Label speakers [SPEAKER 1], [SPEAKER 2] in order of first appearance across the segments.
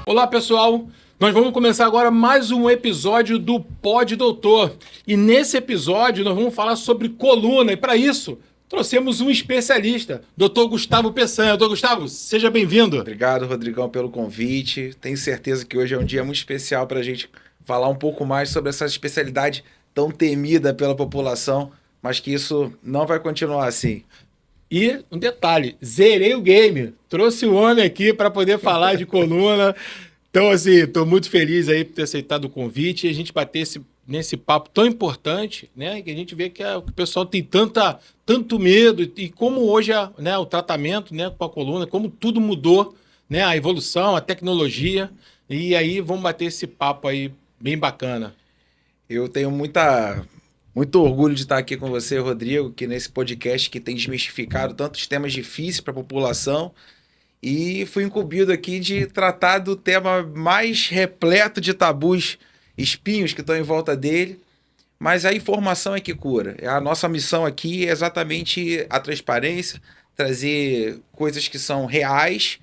[SPEAKER 1] Olá, pessoal! Nós vamos começar agora mais um episódio do Pod Doutor. E nesse episódio nós vamos falar sobre coluna. E para isso, trouxemos um especialista, Dr. Gustavo Peçanha. Dr. Gustavo, seja bem-vindo.
[SPEAKER 2] Obrigado, Rodrigão, pelo convite. Tenho certeza que hoje é um dia muito especial para a gente falar um pouco mais sobre essa especialidade tão temida pela população, mas que isso não vai continuar assim.
[SPEAKER 1] E um detalhe, zerei o game. Trouxe o homem aqui para poder falar de coluna. Então, assim, estou muito feliz aí por ter aceitado o convite e a gente bater nesse papo tão importante, né? Que a gente vê que o pessoal tem tanto medo e como hoje né, o tratamento, né, com a coluna, como tudo mudou, né? A evolução, a tecnologia. E aí vamos bater esse papo aí bem bacana.
[SPEAKER 2] Eu tenho muito orgulho de estar aqui com você, Rodrigo, que nesse podcast que tem desmistificado tantos temas difíceis para a população. E fui incumbido aqui de tratar do tema mais repleto de tabus, espinhos que estão em volta dele. Mas a informação é que cura. A nossa missão aqui é exatamente a transparência, trazer coisas que são reais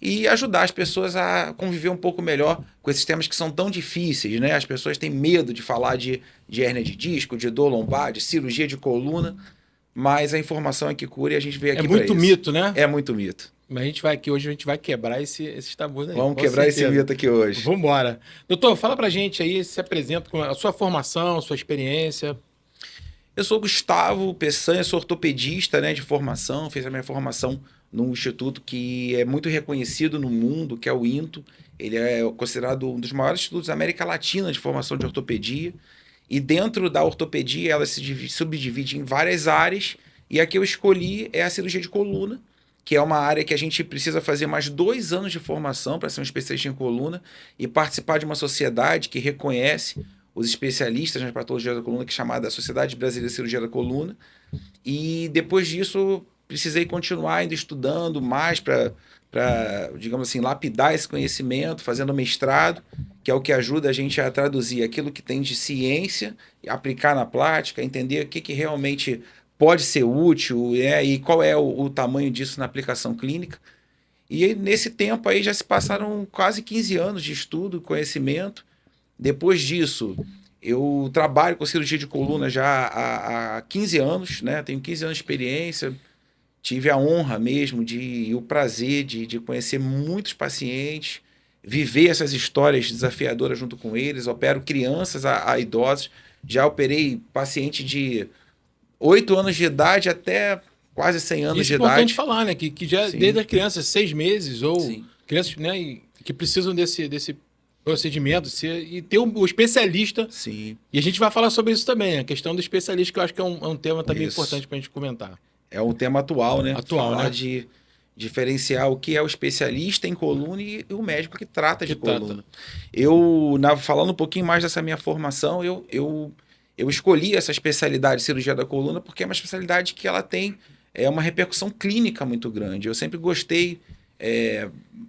[SPEAKER 2] e ajudar as pessoas a conviver um pouco melhor com esses temas que são tão difíceis, né? As pessoas têm medo de falar de hérnia de disco, de dor lombar, de cirurgia de coluna, mas a informação é que cura e a gente veio aqui para isso.
[SPEAKER 1] É muito mito, né?
[SPEAKER 2] É muito mito.
[SPEAKER 1] Mas hoje a gente vai quebrar esses tabus aí.
[SPEAKER 2] Vamos quebrar esse mito aqui hoje.
[SPEAKER 1] Vamos embora. Doutor, fala pra gente aí, se apresenta com a sua formação, a sua experiência.
[SPEAKER 2] Eu sou Gustavo Peçanha, sou ortopedista, né, de formação, fiz a minha formação num instituto que é muito reconhecido no mundo, que é o INTO. Ele é considerado um dos maiores institutos da América Latina de formação de ortopedia. E dentro da ortopedia, ela se subdivide em várias áreas. E a que eu escolhi é a cirurgia de coluna, que é uma área que a gente precisa fazer mais 2 anos de formação para ser um especialista em coluna e participar de uma sociedade que reconhece os especialistas na patologia da coluna, que é chamada Sociedade Brasileira de Cirurgia da Coluna. E depois disso, precisei continuar ainda estudando mais para, digamos assim, lapidar esse conhecimento, fazendo mestrado, que é o que ajuda a gente a traduzir aquilo que tem de ciência, aplicar na prática, entender o que realmente pode ser útil e qual é o tamanho disso na aplicação clínica. E nesse tempo aí já se passaram quase 15 anos de estudo, conhecimento. Depois disso, eu trabalho com cirurgia de coluna já há 15 anos, né? Tenho 15 anos de experiência. Tive a honra mesmo e o prazer de conhecer muitos pacientes, viver essas histórias desafiadoras junto com eles. Opero crianças a idosos. Já operei paciente de 8 anos de idade até quase 100 anos de idade.
[SPEAKER 1] Isso é importante falar, né? Que já
[SPEAKER 2] Sim.
[SPEAKER 1] desde a criança, 6 meses, ou
[SPEAKER 2] Sim.
[SPEAKER 1] crianças, né, que precisam desse procedimento e ter o especialista.
[SPEAKER 2] Sim.
[SPEAKER 1] E a gente vai falar sobre isso também, a questão do especialista, que eu acho que é um tema também importante para a gente comentar.
[SPEAKER 2] É um tema atual, né?
[SPEAKER 1] Atual,
[SPEAKER 2] falar
[SPEAKER 1] né?
[SPEAKER 2] de diferenciar o que é o especialista em coluna e o médico que trata de coluna. Falando um pouquinho mais dessa minha formação, eu escolhi essa especialidade de cirurgia da coluna porque é uma especialidade que ela tem uma repercussão clínica muito grande. Eu sempre gostei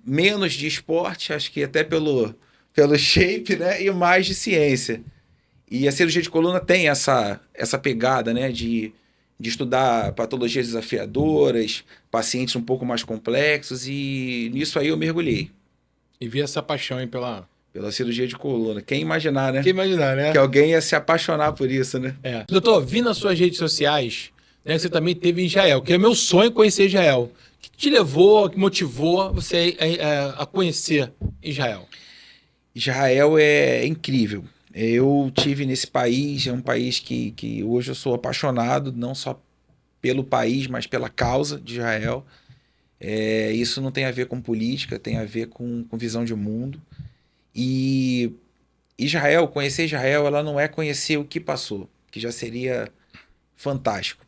[SPEAKER 2] menos de esporte, acho que até pelo shape, né? E mais de ciência. E a cirurgia de coluna tem essa pegada, né? De estudar patologias desafiadoras, pacientes um pouco mais complexos, e nisso aí eu mergulhei.
[SPEAKER 1] E vi essa paixão aí
[SPEAKER 2] pela cirurgia de coluna. Quem imaginar, né?
[SPEAKER 1] Quem imaginar, né?
[SPEAKER 2] Que alguém ia se apaixonar por isso, né?
[SPEAKER 1] Doutor, vi nas suas redes sociais, né, que você também teve em Israel, que é meu sonho conhecer Israel. O que te levou, que motivou você a conhecer Israel?
[SPEAKER 2] Israel é incrível. Eu tive nesse país, é um país que hoje eu sou apaixonado, não só pelo país, mas pela causa de Israel. Isso não tem a ver com política, tem a ver com visão de mundo. E conhecer Israel, ela não é conhecer o que passou, que já seria fantástico.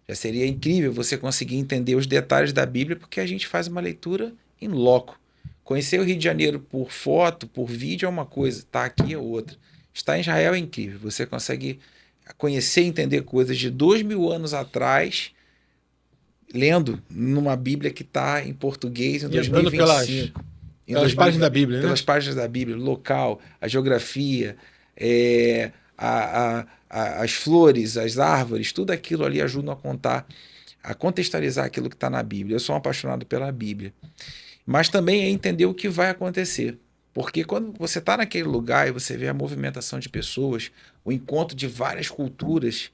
[SPEAKER 2] Já seria incrível você conseguir entender os detalhes da Bíblia, porque a gente faz uma leitura in loco. Conhecer o Rio de Janeiro por foto, por vídeo é uma coisa, tá aqui é outra. Estar em Israel é incrível. Você consegue conhecer e entender coisas de 2000 anos atrás, lendo numa Bíblia que está em português em 2025.
[SPEAKER 1] Pelas páginas da Bíblia, né?
[SPEAKER 2] Pelas páginas da Bíblia, o local, a geografia, as flores, as árvores, tudo aquilo ali ajuda a contextualizar aquilo que está na Bíblia. Eu sou um apaixonado pela Bíblia. Mas também é entender o que vai acontecer. Porque quando você está naquele lugar e você vê a movimentação de pessoas, o encontro de várias culturas,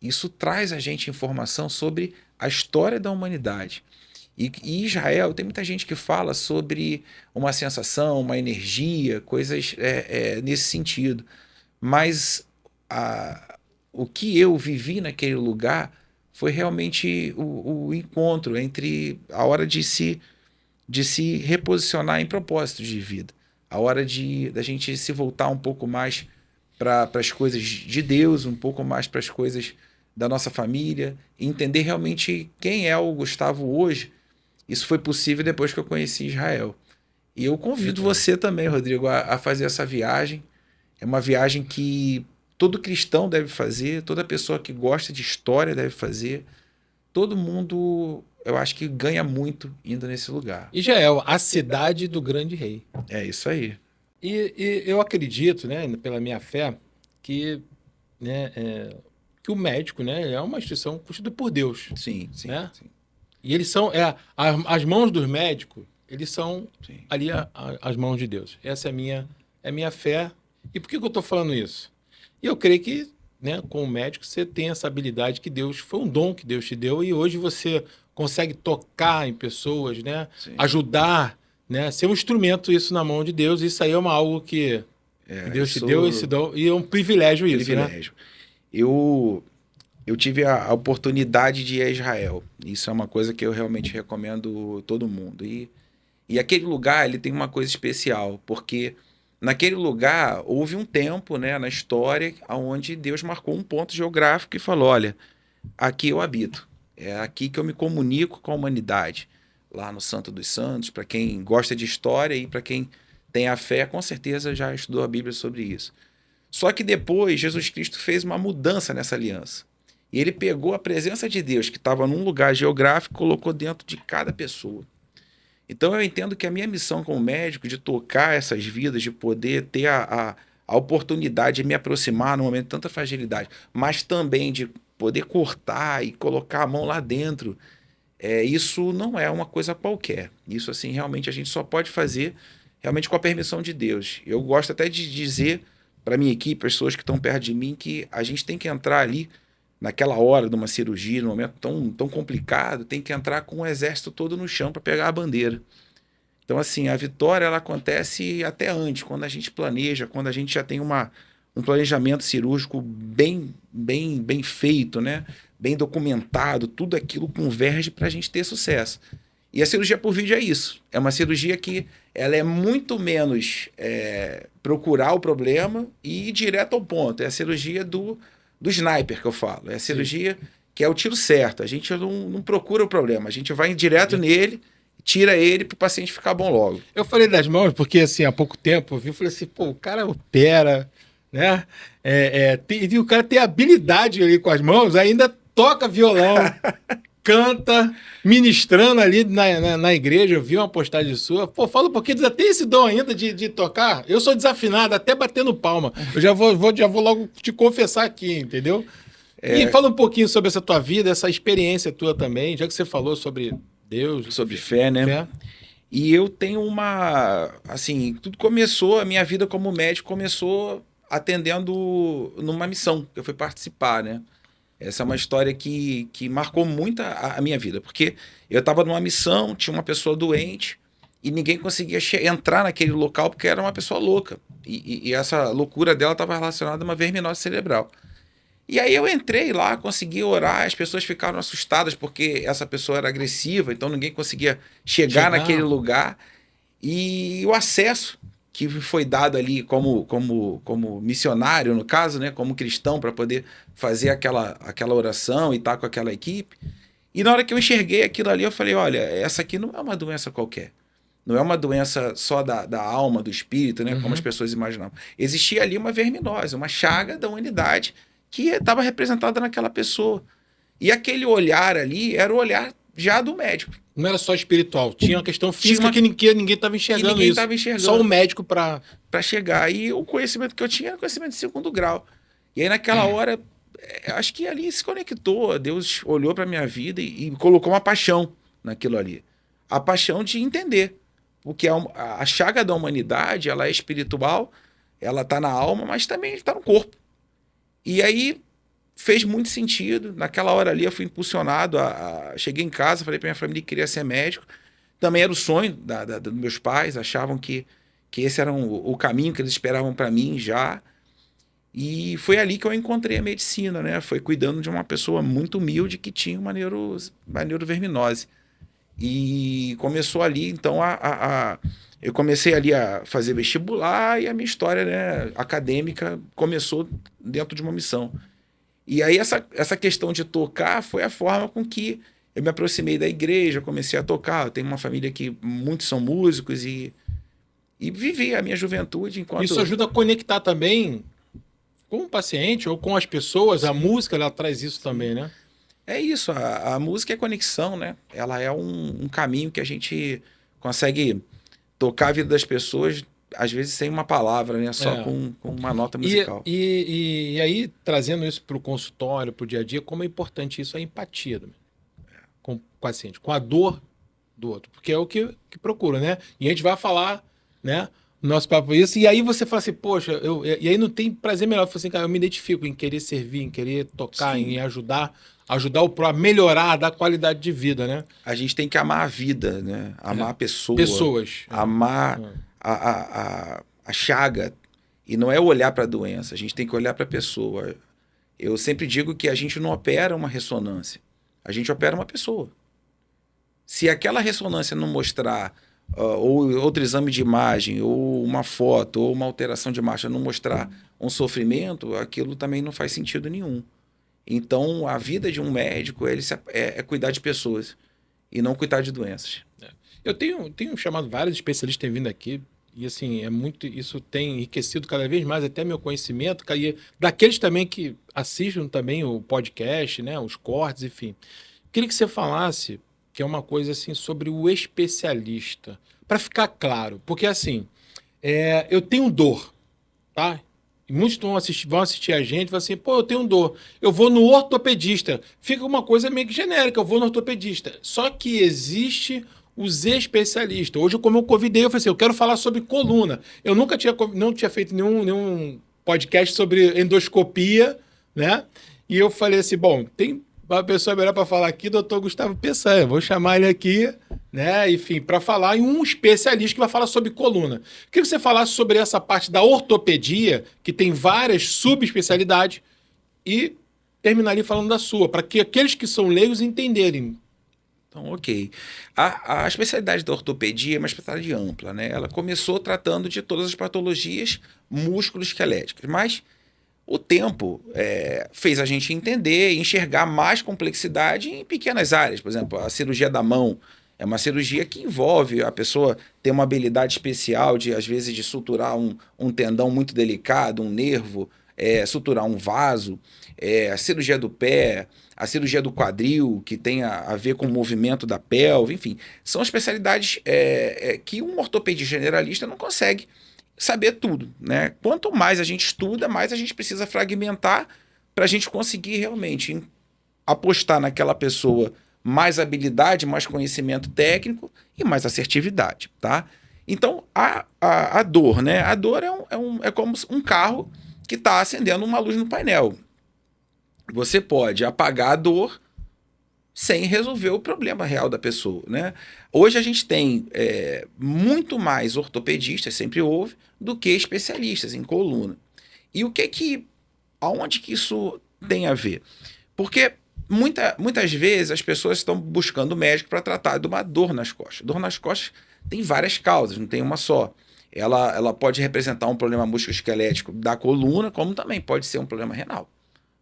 [SPEAKER 2] isso traz a gente informação sobre a história da humanidade. E Israel, tem muita gente que fala sobre uma sensação, uma energia, coisas nesse sentido. Mas o que eu vivi naquele lugar foi realmente o encontro entre a hora de se reposicionar em propósitos de vida, a hora da gente se voltar um pouco mais para as coisas de Deus, um pouco mais para as coisas da nossa família, e entender realmente quem é o Gustavo hoje. Isso foi possível depois que eu conheci Israel. E eu convido você também, Rodrigo, a fazer essa viagem. É uma viagem que todo cristão deve fazer, toda pessoa que gosta de história deve fazer. Todo mundo, eu acho que ganha muito indo nesse lugar.
[SPEAKER 1] Israel, a cidade do grande rei.
[SPEAKER 2] É isso aí.
[SPEAKER 1] E eu acredito, né, pela minha fé, que, né, que o médico, né, é uma instituição constituída por Deus.
[SPEAKER 2] Sim, sim,
[SPEAKER 1] né?
[SPEAKER 2] sim.
[SPEAKER 1] E eles são, as mãos dos médicos, eles são
[SPEAKER 2] Sim.
[SPEAKER 1] ali as mãos de Deus. Essa é a minha fé. E por que eu estou falando isso? E eu creio que, né, com o médico, você tem essa habilidade que Deus, foi um dom que Deus te deu, e hoje você consegue tocar em pessoas, né,
[SPEAKER 2] Sim.
[SPEAKER 1] ajudar, né, ser um instrumento isso na mão de Deus. Isso aí é algo que Deus te deu, esse dom, e é um privilégio isso, né?
[SPEAKER 2] Eu tive a oportunidade de ir a Israel. Isso é uma coisa que eu realmente recomendo todo mundo. E aquele lugar, ele tem uma coisa especial, porque naquele lugar houve um tempo, né, na história onde Deus marcou um ponto geográfico e falou, olha, aqui eu habito. É aqui que eu me comunico com a humanidade. Lá no Santo dos Santos, para quem gosta de história e para quem tem a fé, com certeza já estudou a Bíblia sobre isso. Só que depois Jesus Cristo fez uma mudança nessa aliança. E ele pegou a presença de Deus, que estava num lugar geográfico, e colocou dentro de cada pessoa. Então eu entendo que a minha missão como médico, de tocar essas vidas, de poder ter a oportunidade de me aproximar num momento de tanta fragilidade, mas também de poder cortar e colocar a mão lá dentro, isso não é uma coisa qualquer. Isso, assim, realmente a gente só pode fazer realmente com a permissão de Deus. Eu gosto até de dizer para minha equipe, pessoas que estão perto de mim, que a gente tem que entrar ali naquela hora de uma cirurgia, num momento tão complicado, tem que entrar com o exército todo no chão para pegar a bandeira. Então, assim, a vitória ela acontece até antes, quando a gente planeja, quando a gente já tem um planejamento cirúrgico bem feito, né? Bem documentado, tudo aquilo converge para a gente ter sucesso. E a cirurgia por vídeo é isso. É uma cirurgia que ela é muito menos procurar o problema e ir direto ao ponto. É a cirurgia do sniper que eu falo. É a cirurgia que é o tiro certo. A gente não procura o problema. A gente vai direto nele, tira ele para o paciente ficar bom logo.
[SPEAKER 1] Eu falei das mãos porque, assim, há pouco tempo eu vi e falei assim, pô, o cara opera, né? E o cara tem habilidade ali com as mãos, ainda toca violão, canta, ministrando ali na igreja. Eu vi uma postagem sua. Pô, fala um pouquinho, tem esse dom ainda de tocar? Eu sou desafinado, até batendo palma. Eu já vou logo te confessar aqui, entendeu? E fala um pouquinho sobre essa tua vida, essa experiência tua também, já que você falou sobre Deus.
[SPEAKER 2] Sobre fé, né?
[SPEAKER 1] Fé.
[SPEAKER 2] E eu tenho assim, tudo começou, a minha vida como médico começou atendendo numa missão que eu fui participar, né? Essa é uma história que marcou muito a minha vida, porque eu estava numa missão, tinha uma pessoa doente e ninguém conseguia entrar naquele local porque era uma pessoa louca. E essa loucura dela estava relacionada a uma verminose cerebral. E aí eu entrei lá, consegui orar, as pessoas ficaram assustadas porque essa pessoa era agressiva, então ninguém conseguia chegar naquele lugar. E o acesso que foi dado ali como missionário, no caso, né, como cristão, para poder fazer aquela oração e estar com aquela equipe. E na hora que eu enxerguei aquilo ali, eu falei, olha, essa aqui não é uma doença qualquer. Não é uma doença só da alma, do espírito, né, como as pessoas imaginavam. Existia ali uma verminose, uma chaga da humanidade que estava representada naquela pessoa. E aquele olhar ali era o olhar já do médico.
[SPEAKER 1] Não era só espiritual, tinha uma questão física que ninguém estava enxergando isso. Só o médico para
[SPEAKER 2] chegar. E o conhecimento que eu tinha era conhecimento de segundo grau. E aí naquela hora, acho que ali se conectou. Deus olhou para minha vida e colocou uma paixão naquilo ali. A paixão de entender porque a chaga da humanidade, ela é espiritual, ela está na alma, mas também está no corpo. E aí fez muito sentido. Naquela hora ali eu fui impulsionado, cheguei em casa, falei para minha família que queria ser médico. Também era o sonho dos meus pais, achavam que esse era o caminho que eles esperavam para mim já. E foi ali que eu encontrei a medicina, né? Foi cuidando de uma pessoa muito humilde que tinha uma neuroverminose. E começou ali, então, eu comecei ali a fazer vestibular e a minha história, né, acadêmica começou dentro de uma missão. E aí essa questão de tocar foi a forma com que eu me aproximei da igreja, comecei a tocar. Eu tenho uma família que muitos são músicos e vivi a minha juventude enquanto...
[SPEAKER 1] Isso ajuda a conectar também com o paciente ou com as pessoas. Sim. A música, ela traz isso também, né?
[SPEAKER 2] É isso, a música é conexão, né? Ela é um caminho que a gente consegue tocar a vida das pessoas, às vezes sem uma palavra, né? Só com uma nota musical.
[SPEAKER 1] E aí, trazendo isso para o consultório, para o dia a dia, como é importante isso, a empatia com o paciente, com a dor do outro, porque é o que procura, né? E a gente vai falar, né? Nosso papo isso, e aí você fala assim, poxa, e aí não tem prazer melhor. Eu falo assim, cara, eu me identifico em querer servir, em querer tocar, sim, em ajudar o próximo a melhorar, a dar qualidade de vida, né?
[SPEAKER 2] A gente tem que amar a vida, né? Amar a pessoa.
[SPEAKER 1] Pessoas.
[SPEAKER 2] Amar a chaga. E não é olhar para a doença, a gente tem que olhar para a pessoa. Eu sempre digo que a gente não opera uma ressonância, a gente opera uma pessoa. Se aquela ressonância não mostrar... ou outro exame de imagem, ou uma foto, ou uma alteração de marcha não mostrar um sofrimento, aquilo também não faz sentido nenhum. Então, a vida de um médico é cuidar de pessoas e não cuidar de doenças.
[SPEAKER 1] Eu tenho chamado vários especialistas, têm vindo aqui, e assim, isso tem enriquecido cada vez mais até meu conhecimento, e daqueles também que assistem também o podcast, né, os cortes, enfim. Queria que você falasse, que é uma coisa assim sobre o especialista, para ficar claro, porque assim, eu tenho dor, tá? E muitos vão assistir a gente e falam assim, pô, eu tenho dor, eu vou no ortopedista. Fica uma coisa meio que genérica, eu vou no ortopedista. Só que existe os especialistas. Hoje, como eu convidei, eu falei assim, eu quero falar sobre coluna. Eu nunca não tinha feito nenhum podcast sobre endoscopia, né? E eu falei assim, bom, tem uma pessoa melhor para falar aqui, doutor Gustavo Peçanha. Vou chamar ele aqui, né? Enfim, para falar em um especialista que vai falar sobre coluna. Queria que você falasse sobre essa parte da ortopedia, que tem várias subespecialidades, e terminaria falando da sua, para que aqueles que são leigos entenderem.
[SPEAKER 2] Então, ok. A especialidade da ortopedia é uma especialidade ampla, né? Ela começou tratando de todas as patologias músculo-esqueléticas, mas o tempo fez a gente entender e enxergar mais complexidade em pequenas áreas. Por exemplo, a cirurgia da mão é uma cirurgia que envolve a pessoa ter uma habilidade especial de, às vezes, de suturar um tendão muito delicado, um nervo, suturar um vaso. A cirurgia do pé, a cirurgia do quadril, que tem a ver com o movimento da pelve, enfim. São especialidades que um ortopedista generalista não consegue saber tudo, né? Quanto mais a gente estuda, mais a gente precisa fragmentar para a gente conseguir realmente apostar naquela pessoa mais habilidade, mais conhecimento técnico e mais assertividade, tá? Então, a dor, né? A dor é como um carro que está acendendo uma luz no painel. Você pode apagar a dor sem resolver o problema real da pessoa, né? Hoje a gente tem muito mais ortopedistas, sempre houve, do que especialistas em coluna. E aonde que isso tem a ver? Porque muitas vezes as pessoas estão buscando médico para tratar de uma dor nas costas. Dor nas costas tem várias causas, não tem uma só. Ela pode representar um problema musculoesquelético da coluna, como também pode ser um problema renal.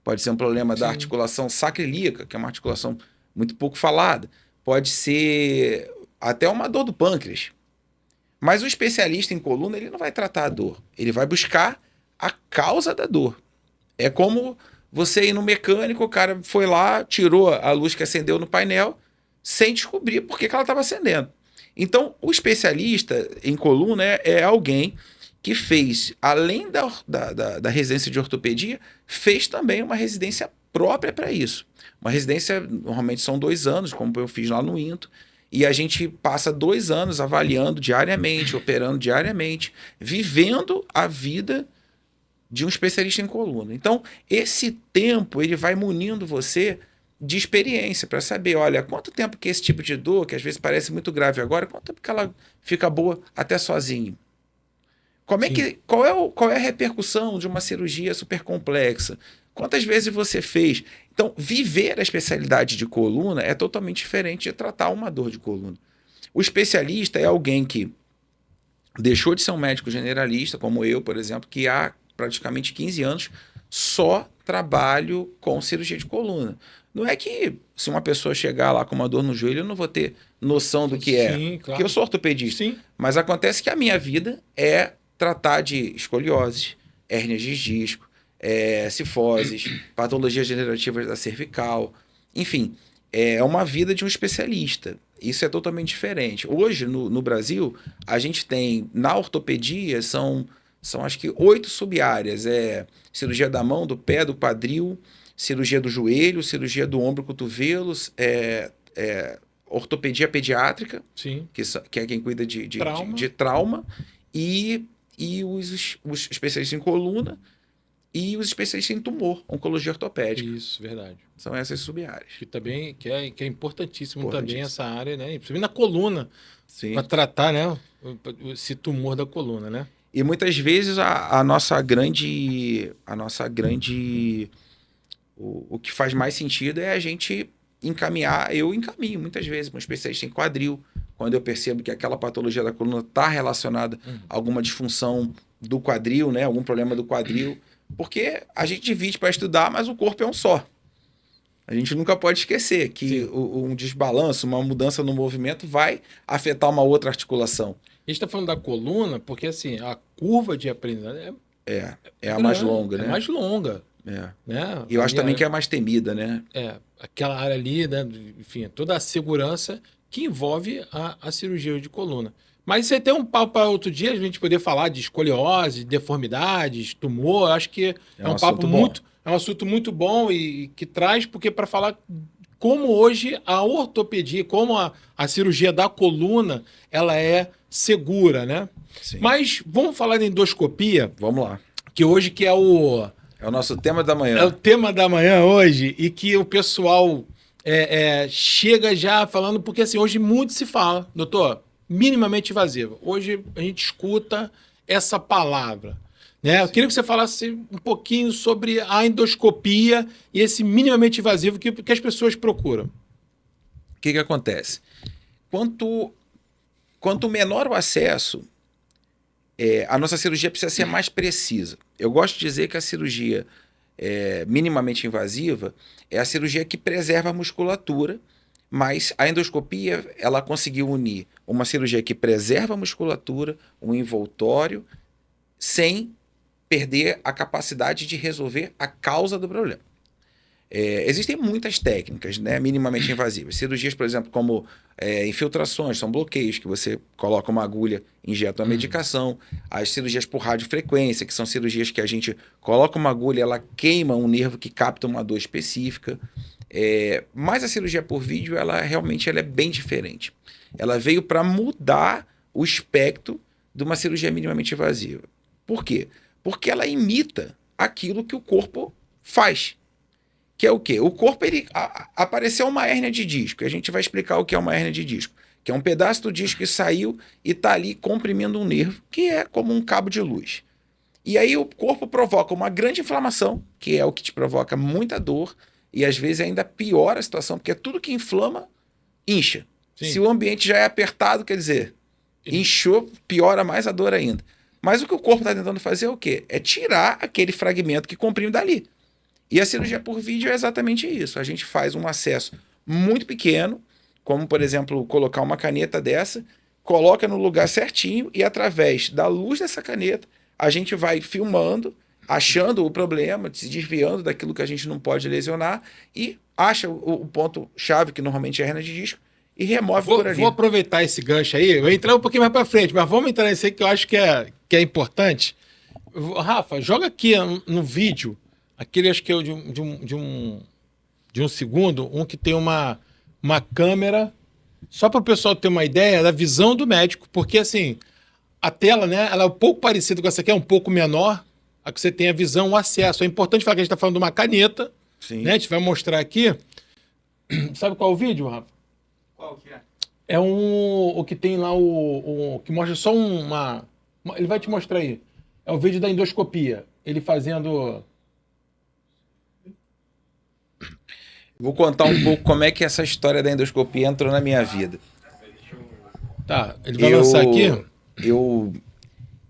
[SPEAKER 2] Pode ser um problema da articulação sacroiliaca, que é uma articulação muito pouco falada. Pode ser até uma dor do pâncreas. Mas o especialista em coluna, ele não vai tratar a dor. Ele vai buscar a causa da dor. É como você ir no mecânico, o cara foi lá, tirou a luz que acendeu no painel, sem descobrir por que ela estava acendendo. Então, o especialista em coluna é alguém que fez, além da residência de ortopedia, fez também uma residência própria para isso. Uma residência, normalmente são 2 anos, como eu fiz lá no INTO, E a gente passa 2 anos avaliando diariamente, operando diariamente, vivendo a vida de um especialista em coluna. Então, esse tempo ele vai munindo você de experiência para saber, olha, quanto tempo que esse tipo de dor, que às vezes parece muito grave agora, quanto tempo que ela fica boa até sozinho?
[SPEAKER 1] Sim.
[SPEAKER 2] Qual é a repercussão de uma cirurgia super complexa? Quantas vezes você fez? Então, viver a especialidade de coluna é totalmente diferente de tratar uma dor de coluna. O especialista é alguém que deixou de ser um médico generalista, como eu, por exemplo, que há praticamente 15 anos só trabalho com cirurgia de coluna. Não é que se uma pessoa chegar lá com uma dor no joelho, eu não vou ter noção do que é.
[SPEAKER 1] Sim,
[SPEAKER 2] Porque eu
[SPEAKER 1] claro.
[SPEAKER 2] sou ortopedista.
[SPEAKER 1] Sim.
[SPEAKER 2] Mas acontece que a minha vida é tratar de escoliose, hérnias de disco, cifoses, patologias degenerativas da cervical. Enfim, é uma vida de um especialista. Isso é totalmente diferente. Hoje, no Brasil, a gente tem, na ortopedia, são acho que 8 sub-áreas. Cirurgia da mão, do pé, do quadril, cirurgia do joelho, cirurgia do ombro, cotovelos, ortopedia pediátrica,
[SPEAKER 1] Sim.
[SPEAKER 2] que é quem cuida
[SPEAKER 1] Trauma.
[SPEAKER 2] de trauma, e os especialistas em coluna e os especialistas em tumor, oncologia ortopédica.
[SPEAKER 1] Isso, verdade.
[SPEAKER 2] São essas sub-áreas.
[SPEAKER 1] Que também que é importantíssimo também
[SPEAKER 2] Importantíssimo.
[SPEAKER 1] essa área, né? E principalmente na coluna,
[SPEAKER 2] Sim.
[SPEAKER 1] para tratar, né, esse tumor da coluna, né?
[SPEAKER 2] E muitas vezes o que faz mais sentido é a gente encaminhar, eu encaminho muitas vezes para um especialista em quadril, quando eu percebo que aquela patologia da coluna está relacionada a alguma disfunção do quadril, né, algum problema do quadril, porque a gente divide para estudar, mas o corpo é um só. A gente nunca pode esquecer que um desbalanço, uma mudança no movimento vai afetar uma outra articulação.
[SPEAKER 1] A gente está falando da coluna porque, assim, a curva de aprendizagem
[SPEAKER 2] É a mais longa,
[SPEAKER 1] é
[SPEAKER 2] né?
[SPEAKER 1] mais longa,
[SPEAKER 2] É.
[SPEAKER 1] né?
[SPEAKER 2] E eu acho também que é a mais temida, né?
[SPEAKER 1] Aquela área ali, né? Enfim, toda a segurança que envolve a cirurgia de coluna. Mas você tem um papo para outro dia, a gente poder falar de escoliose, deformidades, tumor. Acho que é um papo
[SPEAKER 2] assunto bom.
[SPEAKER 1] muito, é um assunto muito bom e que traz, porque para falar como hoje a ortopedia, como a cirurgia da coluna, ela é segura, né?
[SPEAKER 2] Sim.
[SPEAKER 1] Mas vamos falar de endoscopia,
[SPEAKER 2] Vamos lá.
[SPEAKER 1] que hoje que é o
[SPEAKER 2] nosso tema da manhã.
[SPEAKER 1] é o tema da manhã hoje, e que o pessoal chega já falando, porque assim, hoje muito se fala, doutor, minimamente invasiva. Hoje a gente escuta essa palavra. Né? Eu queria que você falasse um pouquinho sobre a endoscopia e esse minimamente invasivo que as pessoas procuram.
[SPEAKER 2] O que acontece? Quanto menor o acesso, a nossa cirurgia precisa ser mais precisa. Eu gosto de dizer que a cirurgia minimamente invasiva é a cirurgia que preserva a musculatura, mas a endoscopia ela conseguiu unir uma cirurgia que preserva a musculatura, um envoltório, sem perder a capacidade de resolver a causa do problema. Existem muitas técnicas, né, minimamente invasivas. Cirurgias, por exemplo, como infiltrações, são bloqueios que você coloca uma agulha, injeta uma medicação. As cirurgias por radiofrequência, que são cirurgias que a gente coloca uma agulha, ela queima um nervo que capta uma dor específica. Mas a cirurgia por vídeo, ela realmente é bem diferente. Ela veio para mudar o espectro de uma cirurgia minimamente invasiva. Por quê? Porque ela imita aquilo que o corpo faz. Que é o quê? O corpo, apareceu uma hérnia de disco. E a gente vai explicar o que é uma hérnia de disco. Que é um pedaço do disco que saiu e está ali comprimindo um nervo, que é como um cabo de luz. E aí o corpo provoca uma grande inflamação, que é o que te provoca muita dor, e às vezes ainda piora a situação, porque tudo que inflama, incha. Sim. Se o ambiente já é apertado, quer dizer, inchou, piora mais a dor ainda. Mas o que o corpo está tentando fazer é o quê? É tirar aquele fragmento que comprime dali. E a cirurgia por vídeo é exatamente isso. A gente faz um acesso muito pequeno, como, por exemplo, colocar uma caneta dessa, coloca no lugar certinho e, através da luz dessa caneta, a gente vai filmando, achando o problema, se desviando daquilo que a gente não pode lesionar e acha o ponto-chave, que normalmente é a hérnia de disco, e remove por ali.
[SPEAKER 1] Vou aproveitar esse gancho aí, eu vou entrar um pouquinho mais para frente, mas vamos entrar nesse aí que eu acho que é importante. Rafa, joga aqui no vídeo, aquele acho que é de um segundo, um que tem uma câmera Só para o pessoal ter uma ideia da visão do médico, porque assim, a tela, né, ela é um pouco parecida com essa aqui, é um pouco menor, a que você tem a visão, o acesso. É importante falar que a gente está falando de uma caneta,
[SPEAKER 2] Sim.
[SPEAKER 1] né? A gente vai mostrar aqui. Sabe qual é o vídeo, Rafa?
[SPEAKER 3] Qual que é?
[SPEAKER 1] É o que tem lá o que mostra só ele vai te mostrar aí. É o vídeo da endoscopia. Ele fazendo.
[SPEAKER 2] Vou contar um pouco como é que essa história da endoscopia entrou na minha vida.
[SPEAKER 1] Tá, ele vai lançar aqui.
[SPEAKER 2] Eu,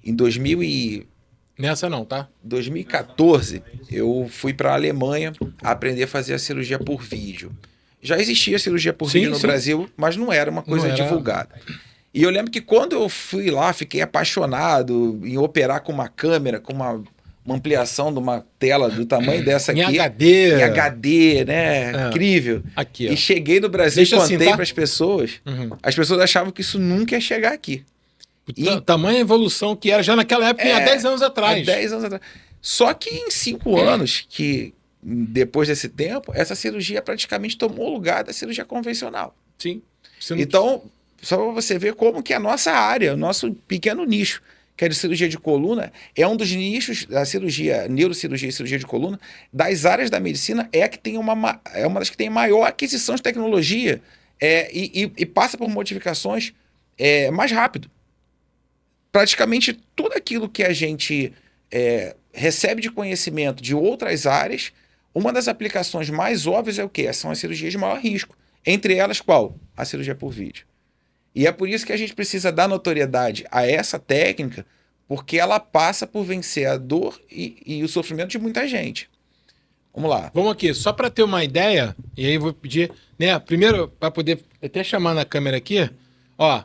[SPEAKER 2] em 2014, eu fui para a Alemanha aprender a fazer a cirurgia por vídeo. Já existia cirurgia por vídeo no Brasil, mas não era uma coisa divulgada. E eu lembro que quando eu fui lá, fiquei apaixonado em operar com uma câmera, com uma ampliação de uma tela do tamanho dessa aqui.
[SPEAKER 1] Em HD.
[SPEAKER 2] Em HD, né?
[SPEAKER 1] É.
[SPEAKER 2] Incrível.
[SPEAKER 1] Aqui, ó.
[SPEAKER 2] E cheguei no Brasil e contei
[SPEAKER 1] assim, tá?
[SPEAKER 2] para as pessoas. As pessoas achavam que isso nunca ia chegar aqui.
[SPEAKER 1] Tamanha evolução que era já naquela época, há 10 anos atrás.
[SPEAKER 2] Há 10 anos atrás. Só que em 5 anos, que depois desse tempo, essa cirurgia praticamente tomou o lugar da cirurgia convencional.
[SPEAKER 1] Sim.
[SPEAKER 2] Então, só para você ver como que a nossa área, o nosso pequeno nicho, que é de cirurgia de coluna, é um dos nichos da cirurgia, neurocirurgia e cirurgia de coluna, das áreas da medicina, é uma das que tem maior aquisição de tecnologia e passa por modificações mais rápido. Praticamente tudo aquilo que a gente recebe de conhecimento de outras áreas, uma das aplicações mais óbvias é o quê? São as cirurgias de maior risco. Entre elas, qual? A cirurgia por vídeo. E é por isso que a gente precisa dar notoriedade a essa técnica, porque ela passa por vencer a dor e o sofrimento de muita gente. Vamos lá.
[SPEAKER 1] Vamos aqui, só para ter uma ideia, e aí eu vou pedir, né, primeiro, para poder até chamar na câmera aqui, ó.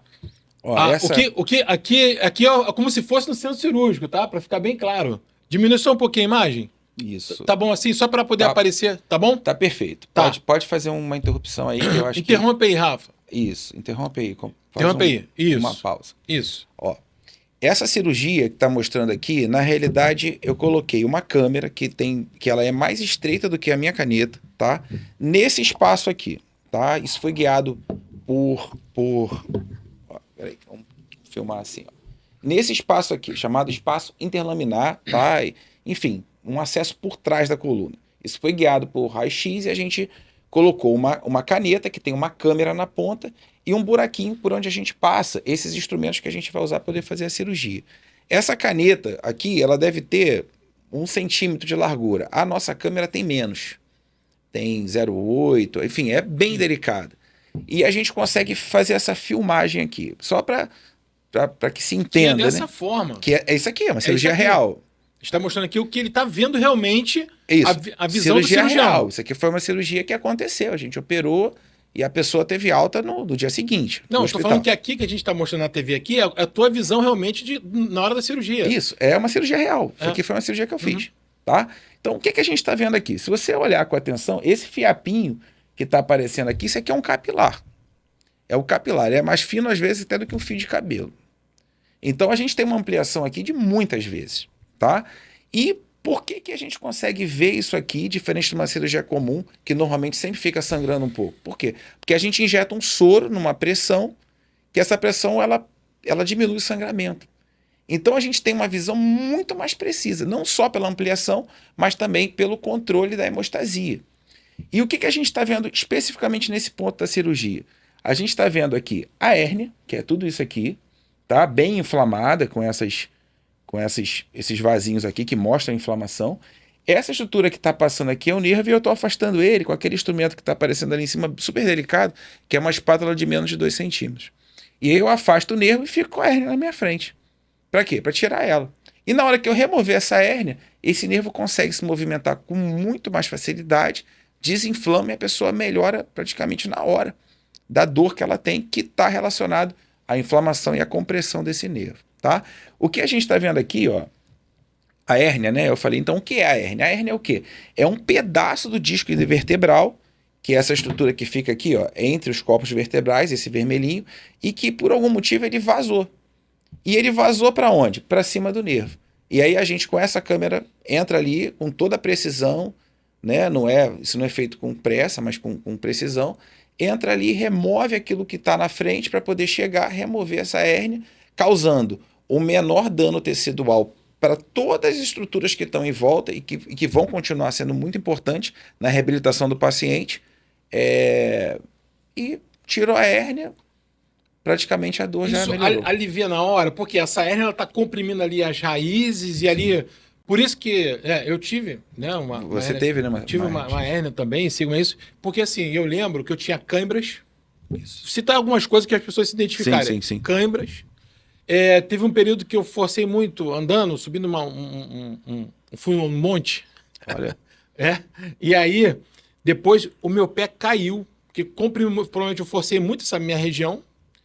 [SPEAKER 1] Aqui é como se fosse no centro cirúrgico, tá? Para ficar bem claro. Diminui só um pouquinho a imagem.
[SPEAKER 2] Isso.
[SPEAKER 1] Tá bom assim? Só para poder aparecer, tá bom?
[SPEAKER 2] Tá perfeito.
[SPEAKER 1] Tá.
[SPEAKER 2] Pode fazer uma interrupção aí, que eu acho
[SPEAKER 1] Interrompe aí, Rafa.
[SPEAKER 2] Isso, interrompe aí.
[SPEAKER 1] Interrompe aí, isso.
[SPEAKER 2] Uma pausa.
[SPEAKER 1] Isso.
[SPEAKER 2] Ó, essa cirurgia que está mostrando aqui, na realidade, eu coloquei uma câmera que ela é mais estreita do que a minha caneta, tá? Nesse espaço aqui, tá? Isso foi guiado por... Ó, peraí, vamos filmar assim, ó. Nesse espaço aqui, chamado espaço interlaminar, tá? Enfim, um acesso por trás da coluna. Isso foi guiado por raio-x e a gente colocou uma caneta que tem uma câmera na ponta e um buraquinho por onde a gente passa esses instrumentos que a gente vai usar para poder fazer a cirurgia. Essa caneta aqui, ela deve ter 1 centímetro de largura. A nossa câmera tem menos. Tem 0,8, enfim, é bem delicada. E a gente consegue fazer essa filmagem aqui, só para que se entenda.
[SPEAKER 1] Que é dessa
[SPEAKER 2] né?
[SPEAKER 1] forma.
[SPEAKER 2] Que é isso aqui, é uma cirurgia real.
[SPEAKER 1] Está mostrando aqui o que ele está vendo realmente,
[SPEAKER 2] Isso.
[SPEAKER 1] a visão do cirurgião. Real.
[SPEAKER 2] Isso aqui foi uma cirurgia que aconteceu. A gente operou e a pessoa teve alta no dia seguinte.
[SPEAKER 1] Não, estou falando que aqui que a gente está mostrando na TV aqui é a tua visão realmente na hora da cirurgia.
[SPEAKER 2] Isso, é uma cirurgia real. Isso aqui foi uma cirurgia que eu fiz. Tá? Então, o que a gente está vendo aqui? Se você olhar com atenção, esse fiapinho que está aparecendo aqui, isso aqui é um capilar. É o capilar. É mais fino, às vezes, até do que um fio de cabelo. Então, a gente tem uma ampliação aqui de muitas vezes. Tá? E por que a gente consegue ver isso aqui, diferente de uma cirurgia comum, que normalmente sempre fica sangrando um pouco? Por quê? Porque a gente injeta um soro numa pressão, que essa pressão ela diminui o sangramento. Então a gente tem uma visão muito mais precisa, não só pela ampliação, mas também pelo controle da hemostasia. E o que a gente está vendo especificamente nesse ponto da cirurgia? A gente está vendo aqui a hérnia, que é tudo isso aqui, tá? Bem inflamada com esses vasinhos aqui que mostram a inflamação. Essa estrutura que está passando aqui é o nervo e eu estou afastando ele com aquele instrumento que está aparecendo ali em cima, super delicado, que é uma espátula de menos de 2 centímetros. E aí eu afasto o nervo e fico com a hérnia na minha frente. Para quê? Para tirar ela. E na hora que eu remover essa hérnia, esse nervo consegue se movimentar com muito mais facilidade, desinflama e a pessoa melhora praticamente na hora da dor que ela tem, que está relacionado à inflamação e à compressão desse nervo. Tá? O que a gente está vendo aqui, ó, a hérnia, né? Eu falei, então o que é a hérnia? A hérnia é o quê? É um pedaço do disco vertebral, que é essa estrutura que fica aqui, ó, entre os corpos vertebrais, esse vermelhinho, e que por algum motivo ele vazou. E ele vazou para onde? Para cima do nervo. E aí a gente com essa câmera entra ali com toda a precisão, né? Isso não é feito com pressa, mas com precisão. entra ali, remove aquilo que está na frente para poder chegar, remover essa hérnia, causando o menor dano tecidual para todas as estruturas que estão em volta e que vão continuar sendo muito importantes na reabilitação do paciente. E tirou a hérnia, praticamente a dor já
[SPEAKER 1] Isso
[SPEAKER 2] melhorou.
[SPEAKER 1] alivia na hora, porque essa hérnia ela tá comprimindo ali as raízes e ali. Por isso que eu tive, né?
[SPEAKER 2] Você
[SPEAKER 1] hérnia,
[SPEAKER 2] teve, né?
[SPEAKER 1] Tive uma hérnia também, sigo isso. Porque assim, eu lembro que eu tinha câimbras. Citar algumas coisas que as pessoas se identificarem.
[SPEAKER 2] Sim.
[SPEAKER 1] Câimbras. Teve um período que eu forcei muito andando, subindo fui um monte.
[SPEAKER 2] Olha.
[SPEAKER 1] E aí, depois o meu pé caiu, porque provavelmente eu forcei muito essa minha região.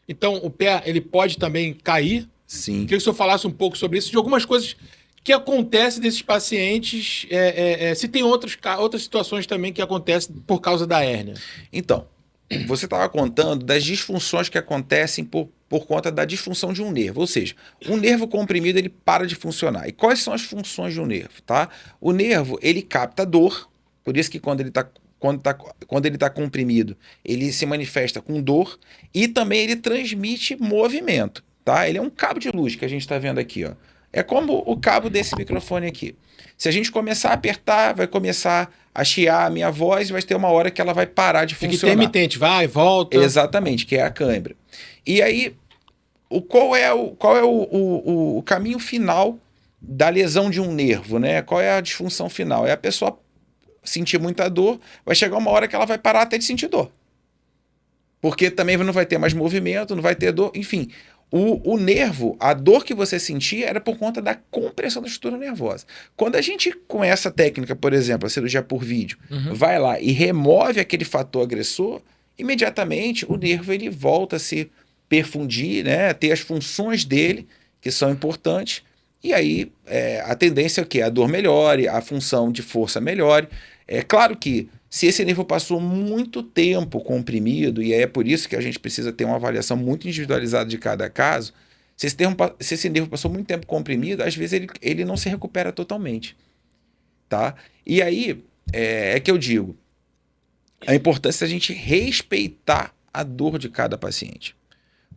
[SPEAKER 1] Então, o pé ele pode também cair.
[SPEAKER 2] Sim.
[SPEAKER 1] Queria que o senhor falasse um pouco sobre isso, de algumas coisas que acontecem desses pacientes, se tem outras situações também que acontecem por causa da hérnia.
[SPEAKER 2] Então, você estava contando das disfunções que acontecem por conta da disfunção de um nervo. Ou seja, um nervo comprimido ele para de funcionar. E quais são as funções de um nervo? Tá? O nervo ele capta dor, por isso que quando ele tá comprimido, ele se manifesta com dor e também ele transmite movimento. Tá? Ele é um cabo de luz que a gente está vendo aqui. Ó. É como o cabo desse microfone aqui. Se a gente começar a apertar, vai começar a chiar a minha voz e vai ter uma hora que ela vai parar de funcionar.
[SPEAKER 1] Fica intermitente, vai, volta.
[SPEAKER 2] Exatamente, que é a cãibra. E aí, qual é o caminho final da lesão de um nervo, né? Qual é a disfunção final? É a pessoa sentir muita dor, vai chegar uma hora que ela vai parar até de sentir dor. Porque também não vai ter mais movimento, não vai ter dor, enfim. O nervo, a dor que você sentia era por conta da compressão da estrutura nervosa. Quando a gente, com essa técnica, por exemplo, a cirurgia por vídeo, vai lá e remove aquele fator agressor, imediatamente o nervo ele volta a se perfundir, né, ter as funções dele, que são importantes, e aí a tendência é que a dor melhore, a função de força melhore. É claro que se esse nervo passou muito tempo comprimido, e é por isso que a gente precisa ter uma avaliação muito individualizada de cada caso, se esse nervo passou muito tempo comprimido, às vezes ele não se recupera totalmente. Tá? E aí é que eu digo, a importância é a gente respeitar a dor de cada paciente.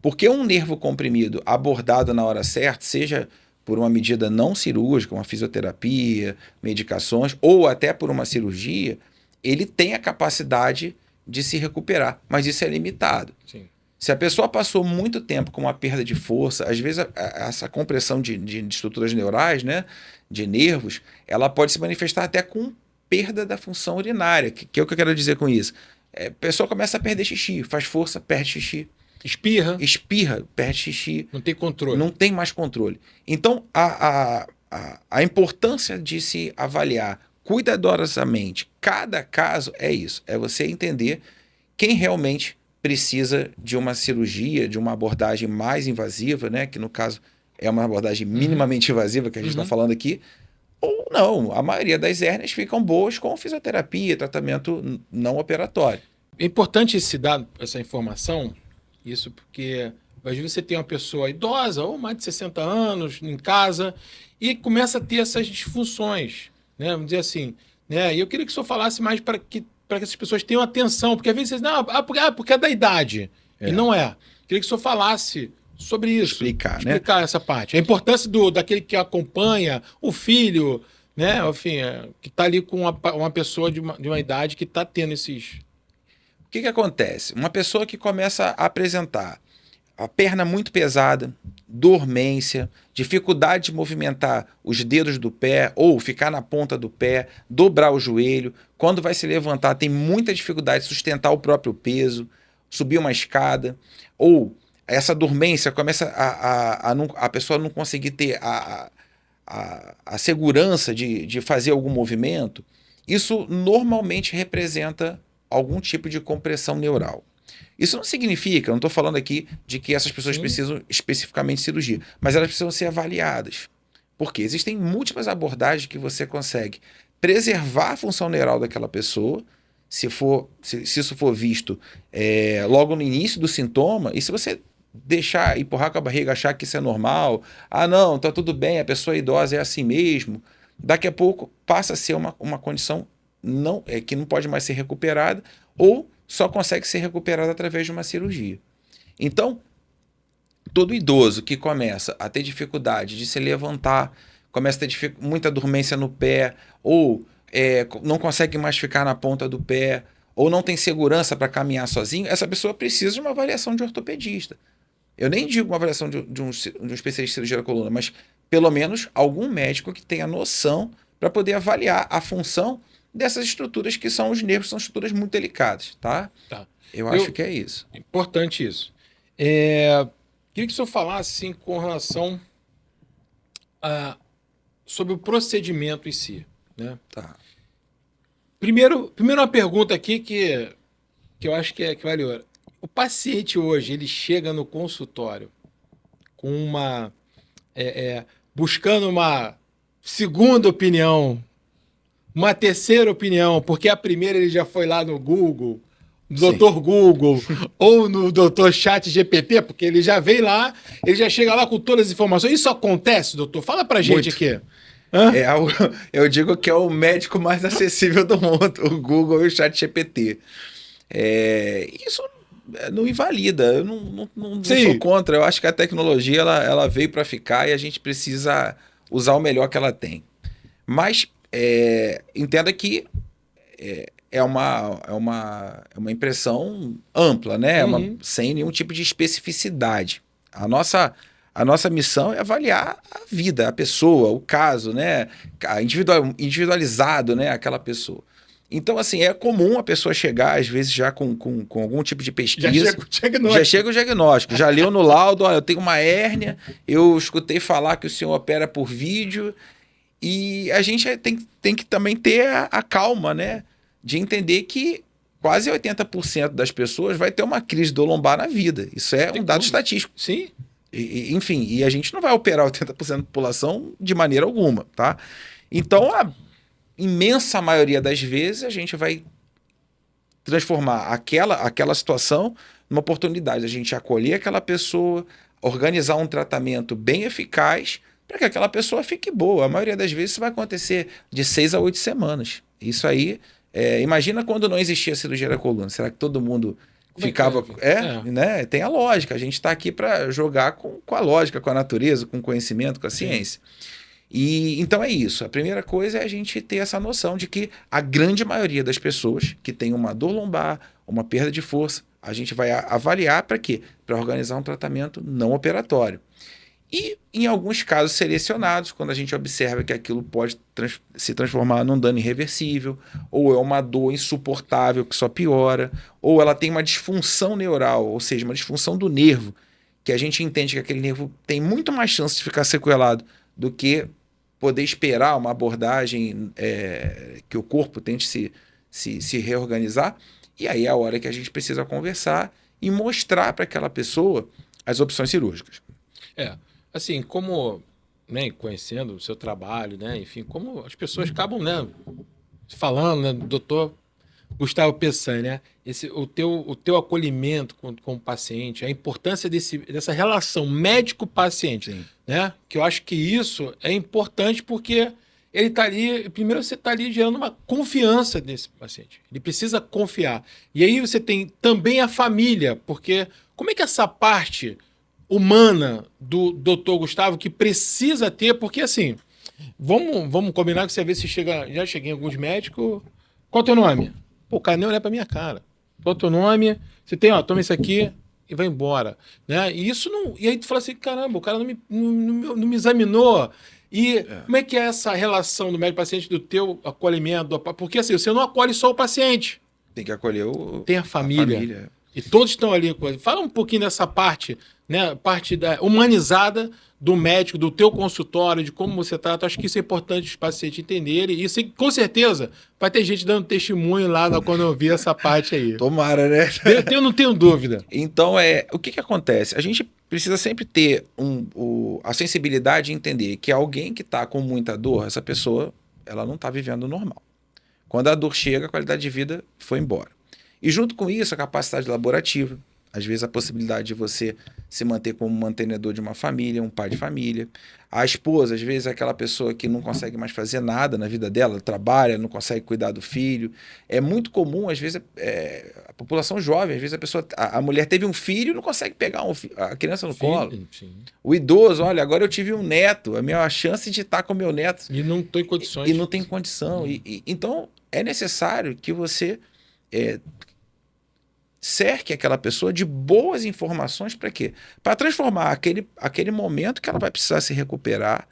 [SPEAKER 2] Porque um nervo comprimido abordado na hora certa, seja por uma medida não cirúrgica, uma fisioterapia, medicações, ou até por uma cirurgia, ele tem a capacidade de se recuperar, mas isso é limitado.
[SPEAKER 1] Sim.
[SPEAKER 2] Se a pessoa passou muito tempo com uma perda de força, às vezes essa compressão de estruturas neurais, né, de nervos, ela pode se manifestar até com perda da função urinária. Que é o que eu quero dizer com isso? A pessoa começa a perder xixi, faz força, perde xixi. Espirra, perde xixi.
[SPEAKER 1] Não tem controle.
[SPEAKER 2] Não tem mais controle. Então, a importância de se avaliar cuidadosamente cada caso é isso. É você entender quem realmente precisa de uma cirurgia, de uma abordagem mais invasiva, né? Que no caso é uma abordagem minimamente invasiva que a gente está falando aqui, ou não. A maioria das hérnias ficam boas com fisioterapia, tratamento não operatório.
[SPEAKER 1] É importante se dar essa informação, isso porque às vezes você tem uma pessoa idosa ou mais de 60 anos em casa e começa a ter essas disfunções, né? Vamos dizer assim, né? E eu queria que o senhor falasse mais para que essas pessoas tenham atenção, porque às vezes vocês não, porque é da idade. E não é. Queria que o senhor falasse sobre isso.
[SPEAKER 2] Explicar,
[SPEAKER 1] né? Essa parte. A importância daquele que acompanha, o filho, né? Enfim, que está ali com uma pessoa de uma idade que está tendo esses...
[SPEAKER 2] O que acontece? Uma pessoa que começa a apresentar a perna muito pesada, dormência, dificuldade de movimentar os dedos do pé ou ficar na ponta do pé, dobrar o joelho, quando vai se levantar tem muita dificuldade de sustentar o próprio peso, subir uma escada, ou essa dormência começa a pessoa não conseguir ter a segurança de fazer algum movimento, isso normalmente representa algum tipo de compressão neural. Isso não significa, eu não estou falando aqui de que essas pessoas precisam especificamente de cirurgia, mas elas precisam ser avaliadas. Porque existem múltiplas abordagens que você consegue preservar a função neural daquela pessoa, se isso for visto logo no início do sintoma, e se você deixar, empurrar com a barriga, achar que isso é normal, não, tá tudo bem, a pessoa idosa é assim mesmo, daqui a pouco passa a ser uma condição que não pode mais ser recuperada, ou só consegue ser recuperado através de uma cirurgia. Então, todo idoso que começa a ter dificuldade de se levantar, começa a ter muita dormência no pé, ou não consegue mais ficar na ponta do pé, ou não tem segurança para caminhar sozinho, essa pessoa precisa de uma avaliação de ortopedista. Eu nem digo uma avaliação de um especialista de cirurgia da coluna, mas pelo menos algum médico que tenha noção para poder avaliar a função dessas estruturas que são os nervos, são estruturas muito delicadas, tá?
[SPEAKER 1] Tá.
[SPEAKER 2] Eu acho que é isso.
[SPEAKER 1] Importante isso. Queria que o senhor falasse assim, com relação sobre o procedimento em si, né?
[SPEAKER 2] Tá.
[SPEAKER 1] Primeiro uma pergunta aqui que eu acho que vale ouro. O paciente hoje, ele chega no consultório com buscando uma segunda opinião, uma terceira opinião, porque a primeira ele já foi lá no Google, no Dr. Google, ou no Dr. Chat GPT, porque ele já vem lá, ele já chega lá com todas as informações. Isso acontece, doutor? Fala pra gente aqui.
[SPEAKER 2] Eu digo que é o médico mais acessível do mundo, o Google e o Chat GPT. Isso não invalida, eu não sou contra. Eu acho que a tecnologia ela veio para ficar e a gente precisa usar o melhor que ela tem. Mas entenda que é uma impressão ampla, né? Sem nenhum tipo de especificidade. A nossa missão é avaliar a vida, a pessoa, o caso, né? Individualizado, né? Aquela pessoa. Então, assim, é comum a pessoa chegar, às vezes, já com algum tipo de pesquisa. Já chega o diagnóstico. Já leu no laudo, olha, eu tenho uma hérnia, eu escutei falar que o senhor opera por vídeo. E a gente tem que também ter a calma, né? De entender que quase 80% das pessoas vai ter uma crise do lombar na vida. Isso é um dado estatístico.
[SPEAKER 1] Sim.
[SPEAKER 2] Enfim, e a gente não vai operar 80% da população de maneira alguma, tá? Então, a imensa maioria das vezes, a gente vai transformar aquela situação numa oportunidade. A gente acolher aquela pessoa, organizar um tratamento bem eficaz para que aquela pessoa fique boa. A maioria das vezes isso vai acontecer de 6 a 8 semanas. Isso aí, imagina quando não existia cirurgia da coluna. Será que todo mundo ficava... né? Tem a lógica. A gente está aqui para jogar com a lógica, com a natureza, com o conhecimento, com a ciência. E então é isso. A primeira coisa é a gente ter essa noção de que a grande maioria das pessoas que tem uma dor lombar, uma perda de força, a gente vai avaliar para quê? Para organizar um tratamento não operatório. E, em alguns casos selecionados, quando a gente observa que aquilo pode se transformar num dano irreversível, ou é uma dor insuportável que só piora, ou ela tem uma disfunção neural, ou seja, uma disfunção do nervo, que a gente entende que aquele nervo tem muito mais chance de ficar sequelado do que poder esperar uma abordagem que o corpo tente se reorganizar. E aí é a hora que a gente precisa conversar e mostrar para aquela pessoa as opções cirúrgicas.
[SPEAKER 1] Assim, como, né, conhecendo o seu trabalho, né, enfim, como as pessoas acabam, né, falando, né, doutor Gustavo Peçanha, né, o teu acolhimento com o paciente, a importância dessa relação médico-paciente, né, que eu acho que isso é importante porque ele está ali, primeiro você está ali gerando uma confiança nesse paciente, ele precisa confiar. E aí você tem também a família, porque como é que essa parte humana do doutor Gustavo que precisa ter, porque assim, vamos combinar que você vê se já cheguei em alguns médicos, qual é o teu nome? Pô, o cara nem olha pra minha cara. Qual é o teu nome? Você tem, toma isso aqui e vai embora, né? E isso não... E aí tu fala assim, caramba, o cara não me examinou. E como é que é essa relação do médico-paciente, do teu acolhimento? Porque assim, você não acolhe só o paciente.
[SPEAKER 2] Tem que acolher
[SPEAKER 1] tem a família. E todos estão ali. Fala um pouquinho dessa parte, né? Parte humanizada do médico, do teu consultório, de como você trata. Acho que isso é importante os pacientes entenderem. E isso, com certeza, vai ter gente dando testemunho lá quando eu vi essa parte aí.
[SPEAKER 2] Tomara, né?
[SPEAKER 1] Eu não tenho dúvida.
[SPEAKER 2] Então, o que acontece? A gente precisa sempre ter a sensibilidade de entender que alguém que está com muita dor, essa pessoa, ela não está vivendo normal. Quando a dor chega, a qualidade de vida foi embora. E junto com isso, a capacidade laborativa, às vezes a possibilidade de você se manter como mantenedor de uma família, um pai de família. A esposa, às vezes, é aquela pessoa que não consegue mais fazer nada na vida dela, trabalha, não consegue cuidar do filho. É muito comum, às vezes, a população jovem, às vezes a mulher teve um filho e não consegue pegar a criança no colo.
[SPEAKER 1] Sim.
[SPEAKER 2] O idoso, olha, agora eu tive um neto, a minha chance de estar com meu neto.
[SPEAKER 1] E não estou em condições.
[SPEAKER 2] E não tem condição. Então, é necessário que você cerque aquela pessoa de boas informações para quê? Para transformar aquele momento que ela vai precisar se recuperar.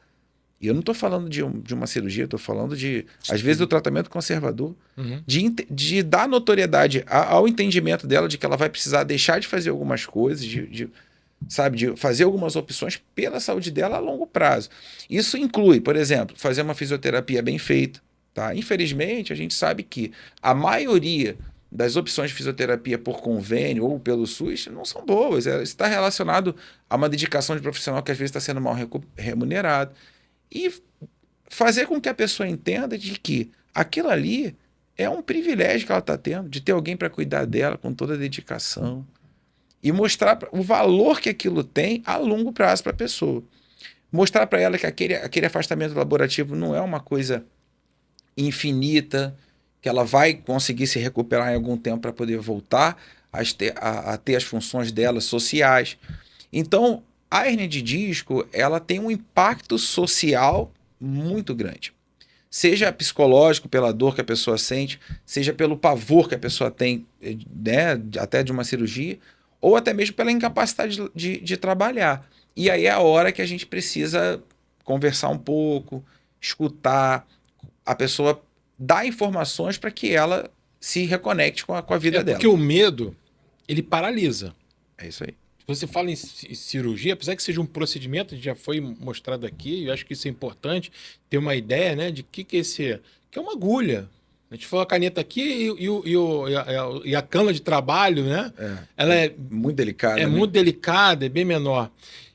[SPEAKER 2] E eu não estou falando de uma cirurgia, estou falando às vezes, do tratamento conservador, de dar notoriedade ao entendimento dela de que ela vai precisar deixar de fazer algumas coisas, sabe, de fazer algumas opções pela saúde dela a longo prazo. Isso inclui, por exemplo, fazer uma fisioterapia bem feita. Tá? Infelizmente, a gente sabe que a maioria das opções de fisioterapia por convênio ou pelo SUS não são boas. Isso está relacionado a uma dedicação de profissional que às vezes está sendo mal remunerado. E fazer com que a pessoa entenda de que aquilo ali é um privilégio que ela está tendo, de ter alguém para cuidar dela com toda a dedicação. E mostrar o valor que aquilo tem a longo prazo para a pessoa. Mostrar para ela que aquele afastamento laborativo não é uma coisa infinita, que ela vai conseguir se recuperar em algum tempo para poder voltar a ter as funções dela sociais. Então, a hérnia de disco, ela tem um impacto social muito grande. Seja psicológico, pela dor que a pessoa sente, seja pelo pavor que a pessoa tem, né, até de uma cirurgia, ou até mesmo pela incapacidade de trabalhar. E aí é a hora que a gente precisa conversar um pouco, escutar a pessoa, dar informações para que ela se reconecte com a vida dela.
[SPEAKER 1] Porque o medo, ele paralisa.
[SPEAKER 2] É isso aí.
[SPEAKER 1] Você fala em cirurgia, apesar que seja um procedimento, já foi mostrado aqui, eu acho que isso é importante, ter uma ideia, né, de que é esse... Que é uma agulha. A gente falou a caneta aqui e a cana de trabalho, né? Ela é
[SPEAKER 2] muito delicada.
[SPEAKER 1] É, né? Muito delicada, é bem menor.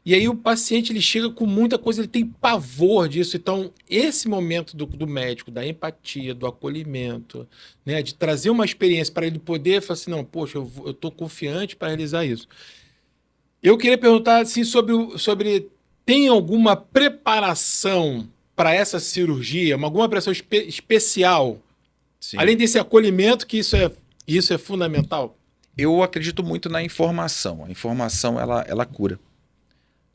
[SPEAKER 1] E aí o paciente, ele chega com muita coisa, ele tem pavor disso. Então, esse momento do médico, da empatia, do acolhimento, né, de trazer uma experiência para ele poder falar assim, não, poxa, eu estou confiante para realizar isso. Eu queria perguntar assim, sobre tem alguma preparação para essa cirurgia, alguma preparação especial? Sim. Além desse acolhimento, que isso é fundamental?
[SPEAKER 2] Eu acredito muito na informação. A informação, ela cura.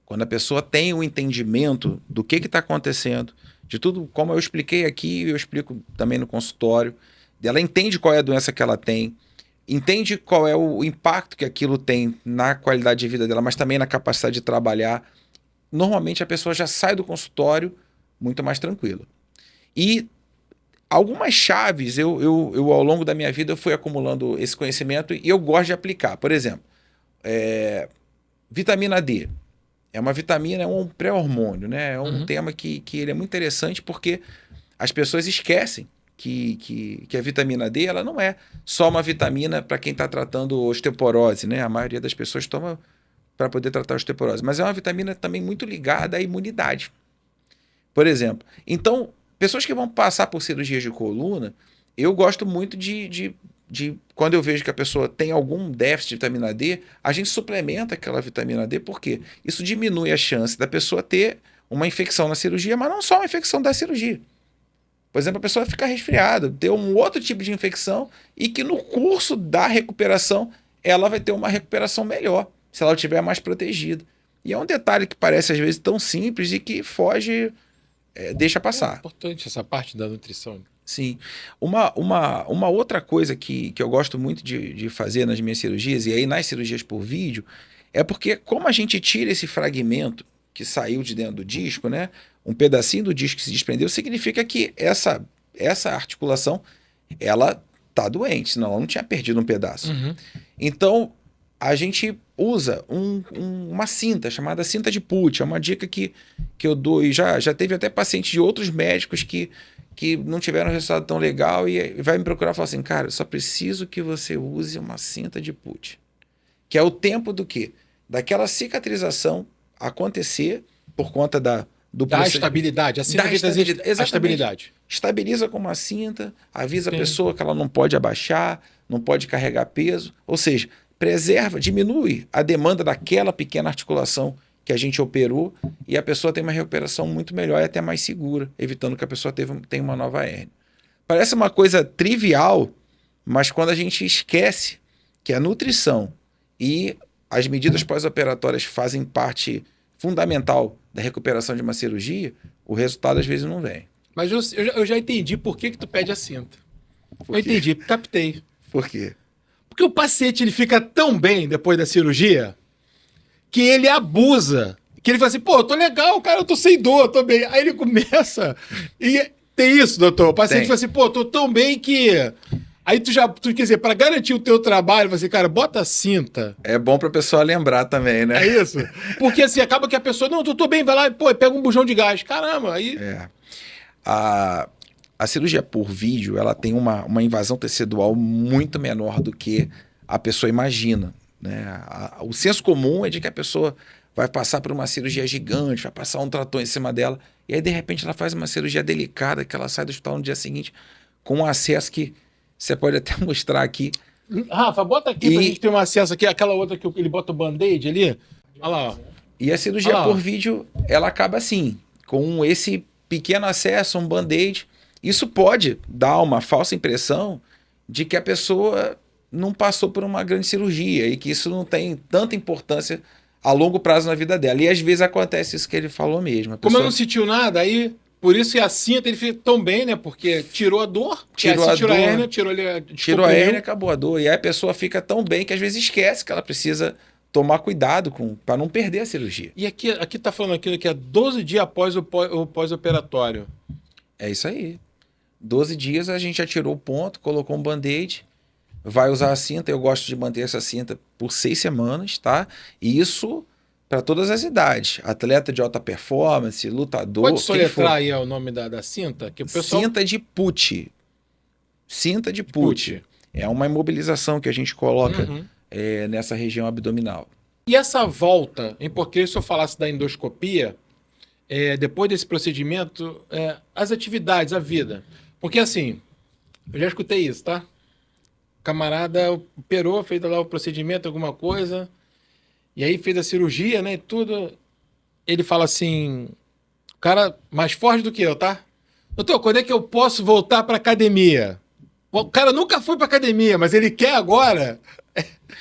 [SPEAKER 2] Quando a pessoa tem o entendimento do que está acontecendo, de tudo, como eu expliquei aqui, eu explico também no consultório, ela entende qual é a doença que ela tem, entende qual é o impacto que aquilo tem na qualidade de vida dela, mas também na capacidade de trabalhar. Normalmente a pessoa já sai do consultório muito mais tranquila. E algumas chaves, eu ao longo da minha vida, eu fui acumulando esse conhecimento e eu gosto de aplicar. Por exemplo, vitamina D. É uma vitamina, é um pré-hormônio, né? É um tema que ele é muito interessante porque as pessoas esquecem que a vitamina D, ela não é só uma vitamina para quem está tratando osteoporose, né? A maioria das pessoas toma para poder tratar a osteoporose, mas é uma vitamina também muito ligada à imunidade. Por exemplo, então, pessoas que vão passar por cirurgias de coluna, eu gosto muito de quando eu vejo que a pessoa tem algum déficit de vitamina D, a gente suplementa aquela vitamina D, porque isso diminui a chance da pessoa ter uma infecção na cirurgia, mas não só uma infecção da cirurgia. Por exemplo, a pessoa fica resfriada, ter um outro tipo de infecção e que no curso da recuperação ela vai ter uma recuperação melhor, se ela estiver mais protegida. E é um detalhe que parece às vezes tão simples e que foge, deixa passar.
[SPEAKER 1] É importante essa parte da nutrição.
[SPEAKER 2] Sim. Uma outra coisa que eu gosto muito de fazer nas minhas cirurgias, e aí nas cirurgias por vídeo, é porque como a gente tira esse fragmento que saiu de dentro do disco, né? Um pedacinho do disco que se desprendeu, significa que essa articulação, ela tá doente, senão ela não tinha perdido um pedaço. Então, a gente usa uma cinta, chamada cinta de Puth. É uma dica que eu dou, e já teve até paciente de outros médicos que não tiveram um resultado tão legal e vai me procurar e falar assim, cara, eu só preciso que você use uma cinta de Puth. Que é o tempo do quê? Daquela cicatrização acontecer por conta da
[SPEAKER 1] estabilidade. A cinta
[SPEAKER 2] da estabilidade.
[SPEAKER 1] A estabilidade.
[SPEAKER 2] Estabiliza com uma cinta, avisa a pessoa que ela não pode abaixar, não pode carregar peso. Ou seja, preserva, diminui a demanda daquela pequena articulação que a gente operou e a pessoa tem uma recuperação muito melhor e até mais segura, evitando que a pessoa tenha uma nova hérnia. Parece uma coisa trivial, mas quando a gente esquece que a nutrição e as medidas pós-operatórias fazem parte fundamental da recuperação de uma cirurgia, o resultado às vezes não vem.
[SPEAKER 1] Mas eu já entendi por que tu pede a cinta.
[SPEAKER 2] Por
[SPEAKER 1] Eu
[SPEAKER 2] quê?
[SPEAKER 1] entendi, captei.
[SPEAKER 2] Por quê?
[SPEAKER 1] Porque o paciente ele fica tão bem depois da cirurgia que ele abusa. Que ele fala assim, pô, eu tô legal, cara, eu tô sem dor, eu tô bem. Aí ele começa e tem isso, doutor. O paciente fala assim, pô, eu tô tão bem que... Aí tu quer dizer, para garantir o teu trabalho, você, cara, bota a cinta.
[SPEAKER 2] É bom pra pessoa lembrar também, né?
[SPEAKER 1] É isso? Porque assim, acaba que a pessoa, não, eu tô bem, vai lá e, pô, pega um bujão de gás. Caramba, aí...
[SPEAKER 2] A cirurgia por vídeo, ela tem uma invasão tecidual muito menor do que a pessoa imagina, né? O senso comum é de que a pessoa vai passar por uma cirurgia gigante, vai passar um trator em cima dela, e aí de repente ela faz uma cirurgia delicada, que ela sai do hospital no dia seguinte com um acesso que você pode até mostrar aqui.
[SPEAKER 1] Rafa, bota aqui pra gente ter um acesso aqui, aquela outra que ele bota o band-aid ali. Olha lá, ó.
[SPEAKER 2] E a cirurgia por vídeo, ela acaba assim, com esse pequeno acesso, um band-aid. Isso pode dar uma falsa impressão de que a pessoa não passou por uma grande cirurgia e que isso não tem tanta importância a longo prazo na vida dela. E às vezes acontece isso que ele falou mesmo.
[SPEAKER 1] Como eu não sentiu nada, aí... Por isso que a cinta ele fica tão bem, né? Porque tirou a dor, tirou a hérnia, tirou
[SPEAKER 2] a hérnia, acabou a dor. E aí a pessoa fica tão bem que às vezes esquece que ela precisa tomar cuidado para não perder a cirurgia.
[SPEAKER 1] E aqui tá falando aquilo que é 12 dias após o pós-operatório.
[SPEAKER 2] É isso aí. 12 dias a gente já tirou o ponto, colocou um band-aid, vai usar a cinta. Eu gosto de manter essa cinta por 6 semanas, tá? E isso para todas as idades. Atleta de alta performance, lutador.
[SPEAKER 1] Pode soletrar aí o nome da cinta? Que o pessoal...
[SPEAKER 2] Cinta de Pucci. Cinta de Pucci. É uma imobilização que a gente coloca nessa região abdominal.
[SPEAKER 1] E essa volta, em porque se eu falasse da endoscopia, depois desse procedimento, as atividades, a vida. Porque assim, eu já escutei isso, tá? Camarada operou, fez lá o procedimento, alguma coisa, e aí fez a cirurgia, né, e tudo. Ele fala assim, o cara mais forte do que eu, tá? Doutor, quando é que eu posso voltar pra academia? O cara nunca foi pra academia, mas ele quer agora.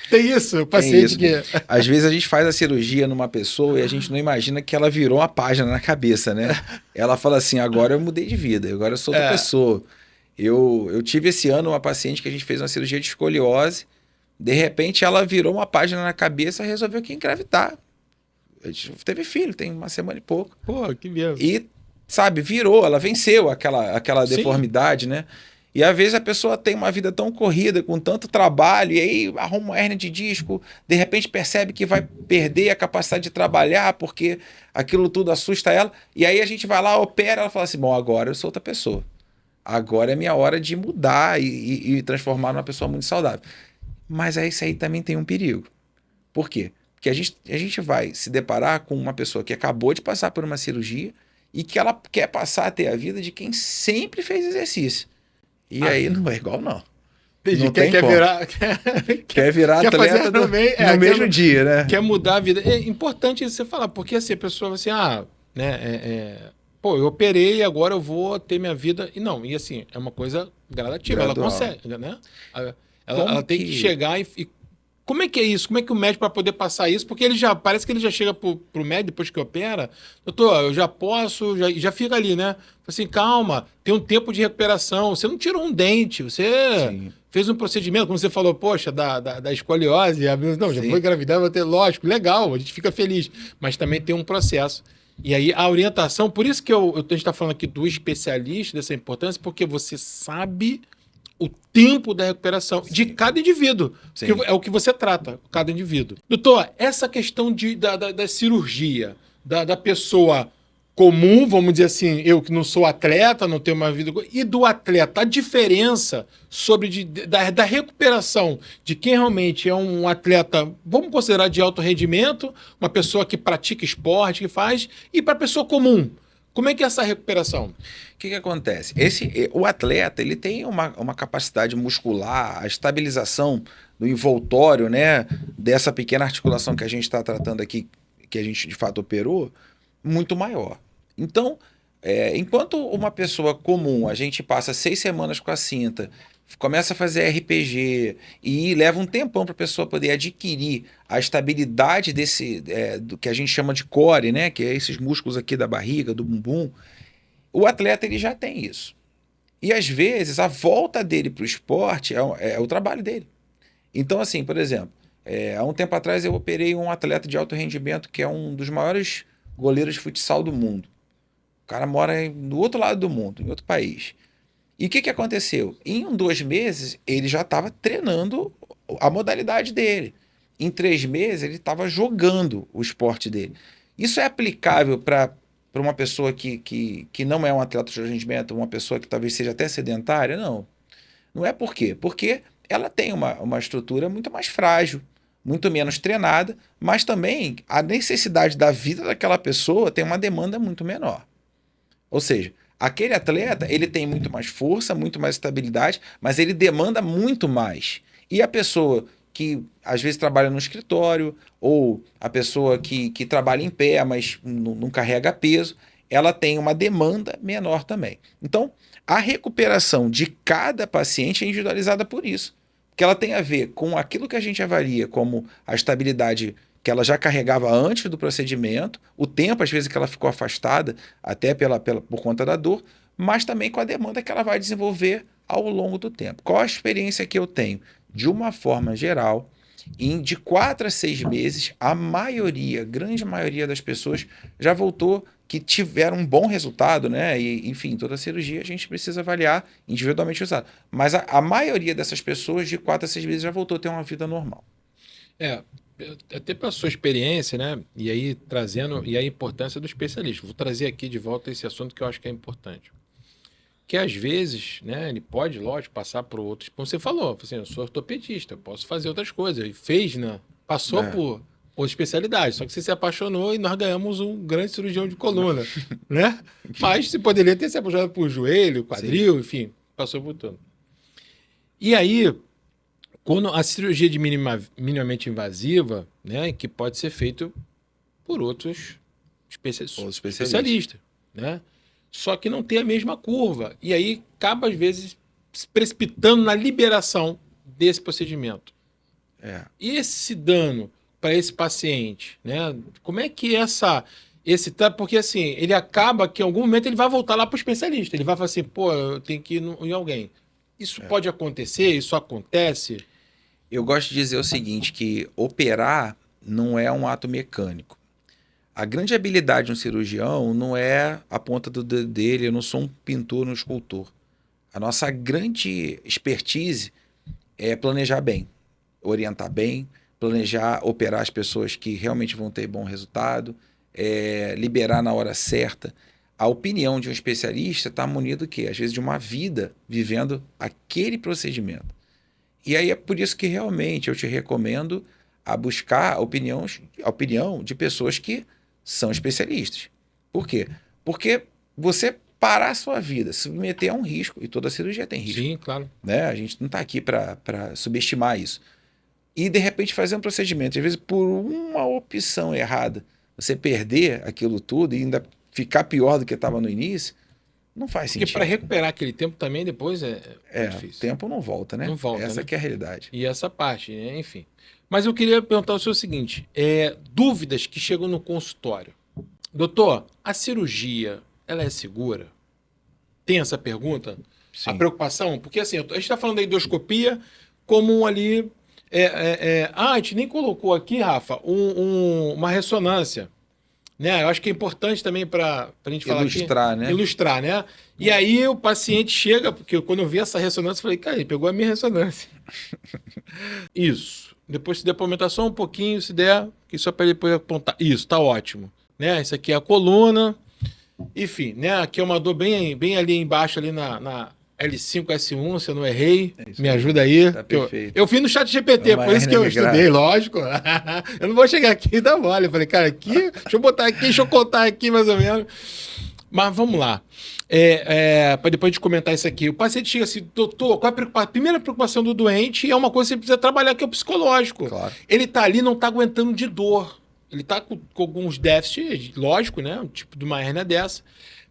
[SPEAKER 1] Tem isso, o paciente que...
[SPEAKER 2] Às vezes a gente faz a cirurgia numa pessoa e a gente não imagina que ela virou uma página na cabeça, né? Ela fala assim, agora eu mudei de vida, agora eu sou outra pessoa. Eu tive esse ano uma paciente que a gente fez uma cirurgia de escoliose, de repente ela virou uma página na cabeça e resolveu que engravidar. A gente teve filho, tem 1 semana e pouco.
[SPEAKER 1] Pô, que mesmo.
[SPEAKER 2] E, sabe, virou, ela venceu aquela deformidade, né? E às vezes a pessoa tem uma vida tão corrida, com tanto trabalho, e aí arruma uma hérnia de disco, de repente percebe que vai perder a capacidade de trabalhar, porque aquilo tudo assusta ela, e aí a gente vai lá, opera, ela fala assim, bom, agora eu sou outra pessoa. Agora é minha hora de mudar e transformar numa pessoa muito saudável. Mas aí isso aí também tem um perigo. Por quê? Porque a gente vai se deparar com uma pessoa que acabou de passar por uma cirurgia e que ela quer passar a ter a vida de quem sempre fez exercício. E aí não é igual, não.
[SPEAKER 1] Não
[SPEAKER 2] tem
[SPEAKER 1] quer
[SPEAKER 2] como.
[SPEAKER 1] quer
[SPEAKER 2] virar atleta
[SPEAKER 1] também,
[SPEAKER 2] no mesmo dia, né?
[SPEAKER 1] Quer mudar a vida. É importante isso você falar, porque assim, a pessoa vai assim, pô, eu operei, agora eu vou ter minha vida. E não, e assim, é uma coisa gradativa,
[SPEAKER 2] Gradual.
[SPEAKER 1] ela consegue, né? Ela tem que chegar e... Como é que é isso? Como é que o médico, para poder passar isso? Porque parece que ele já chega pro médico depois que opera, doutor, eu já posso, já fica ali, né? Assim, calma, tem um tempo de recuperação, você não tirou um dente, você fez um procedimento, como você falou, poxa, da escoliose, não, já foi engravidar, vai ter, lógico, legal, a gente fica feliz, mas também tem um processo. E aí a orientação, por isso que a gente está falando aqui do especialista, dessa importância, porque você sabe o tempo da recuperação de cada indivíduo. Que é o que você trata, cada indivíduo. Doutor, essa questão da cirurgia, da pessoa comum, vamos dizer assim, eu que não sou atleta, não tenho uma vida... E do atleta, a diferença da recuperação de quem realmente é um atleta, vamos considerar de alto rendimento, uma pessoa que pratica esporte, que faz, e para a pessoa comum. Como é que é essa recuperação?
[SPEAKER 2] O que acontece? O atleta ele tem uma capacidade muscular, a estabilização do envoltório, né, dessa pequena articulação que a gente está tratando aqui, que a gente de fato operou, muito maior. Então, enquanto uma pessoa comum, a gente passa 6 semanas com a cinta, começa a fazer RPG e leva um tempão para a pessoa poder adquirir a estabilidade do que a gente chama de core, né? Que é esses músculos aqui da barriga, do bumbum. O atleta ele já tem isso. E às vezes a volta dele para o esporte é o trabalho dele. Então, assim, por exemplo, há um tempo atrás eu operei um atleta de alto rendimento que é um dos maiores goleiros de futsal do mundo. O cara mora do outro lado do mundo, em outro país. E o que aconteceu? Em 2 meses, ele já estava treinando a modalidade dele. Em 3 meses, ele estava jogando o esporte dele. Isso é aplicável para uma pessoa que não é um atleta de rendimento, uma pessoa que talvez seja até sedentária? Não. Não é por quê? Porque ela tem uma estrutura muito mais frágil, muito menos treinada, mas também a necessidade da vida daquela pessoa tem uma demanda muito menor. Ou seja, aquele atleta, ele tem muito mais força, muito mais estabilidade, mas ele demanda muito mais. E a pessoa que às vezes trabalha no escritório, ou a pessoa que trabalha em pé, mas não carrega peso, ela tem uma demanda menor também. Então, a recuperação de cada paciente é individualizada por isso. Porque ela tem a ver com aquilo que a gente avalia como a estabilidade que ela já carregava antes do procedimento, o tempo, às vezes, que ela ficou afastada, até por conta da dor, mas também com a demanda que ela vai desenvolver ao longo do tempo. Qual a experiência que eu tenho? De uma forma geral, de 4 a 6 meses, a grande maioria das pessoas já voltou, que tiveram um bom resultado, né? E, enfim, toda cirurgia a gente precisa avaliar individualmente o resultado. Mas a maioria dessas pessoas, de 4 a 6 meses, já voltou a ter uma vida normal.
[SPEAKER 1] Até pela sua experiência, né? E aí trazendo, e a importância do especialista. Vou trazer aqui de volta esse assunto que eu acho que é importante. Que às vezes, né, ele pode, lógico, passar por outros. Como você falou, assim, eu sou ortopedista, eu posso fazer outras coisas. E fez, né? Passou por outra especialidade. Só que você se apaixonou e nós ganhamos um grande cirurgião de coluna, né? Mas você poderia ter se apaixonado por joelho, quadril, sim, enfim, passou por tudo. E aí, quando a cirurgia de minimamente invasiva, né, que pode ser feito por outros especialistas, né? Só que não tem a mesma curva. E aí acaba, às vezes, se precipitando na liberação desse procedimento. E esse dano para esse paciente, né? Como é que porque assim, ele acaba que em algum momento ele vai voltar lá para o especialista. Ele vai falar assim, pô, eu tenho que ir em alguém. Isso pode acontecer? Isso acontece?
[SPEAKER 2] Eu gosto de dizer o seguinte, que operar não é um ato mecânico. A grande habilidade de um cirurgião não é a ponta do dedo dele, eu não sou um pintor, um escultor. A nossa grande expertise é planejar bem, orientar bem, planejar, operar as pessoas que realmente vão ter bom resultado, liberar na hora certa. A opinião de um especialista está munida do quê? Às vezes de uma vida vivendo aquele procedimento. E aí é por isso que realmente eu te recomendo a buscar a opinião de pessoas que são especialistas. Por quê? Porque você parar a sua vida, se submeter a um risco, e toda cirurgia tem risco.
[SPEAKER 1] Sim, claro.
[SPEAKER 2] Né? A gente não está aqui para subestimar isso. E, de repente, fazer um procedimento, às vezes, por uma opção errada, você perder aquilo tudo e ainda ficar pior do que estava no início, não faz sentido.
[SPEAKER 1] Porque para recuperar aquele tempo também depois é difícil.
[SPEAKER 2] O tempo não volta, né?
[SPEAKER 1] Não volta,
[SPEAKER 2] essa
[SPEAKER 1] né?
[SPEAKER 2] que é a realidade.
[SPEAKER 1] E essa parte, né? Enfim. Mas eu queria perguntar o senhor o seguinte, dúvidas que chegam no consultório. Doutor, a cirurgia, ela é segura? Tem essa pergunta?
[SPEAKER 2] Sim.
[SPEAKER 1] A preocupação? Porque assim, a gente está falando da endoscopia como ali... a gente nem colocou aqui, Rafa, uma ressonância. Né? Eu acho que é importante também para a gente falar
[SPEAKER 2] ilustrar,
[SPEAKER 1] aqui.
[SPEAKER 2] Né?
[SPEAKER 1] Ilustrar, né? E aí o paciente chega, porque quando eu vi essa ressonância, eu falei, cara, ele pegou a minha ressonância. Isso. Depois se der aumentação um pouquinho, se der, que só para ele depois apontar. Isso, tá ótimo. Né? Isso aqui é a coluna. Enfim, né? Aqui é uma dor bem ali embaixo, ali na L5S1, se eu não errei. Me ajuda aí.
[SPEAKER 2] Tá perfeito.
[SPEAKER 1] Eu fiz no chat GPT, por isso que eu estudei, lógico. Eu não vou chegar aqui e dar mole. Eu falei, cara, aqui, deixa eu botar aqui, deixa eu contar aqui mais ou menos. Mas vamos lá. Para depois de comentar isso aqui. O paciente chega assim, doutor, qual a primeira preocupação do doente é uma coisa que você precisa trabalhar, que é o psicológico.
[SPEAKER 2] Claro.
[SPEAKER 1] Ele tá ali, não tá aguentando de dor. Ele tá com alguns déficits, lógico, né? Um tipo de uma hérnia dessa.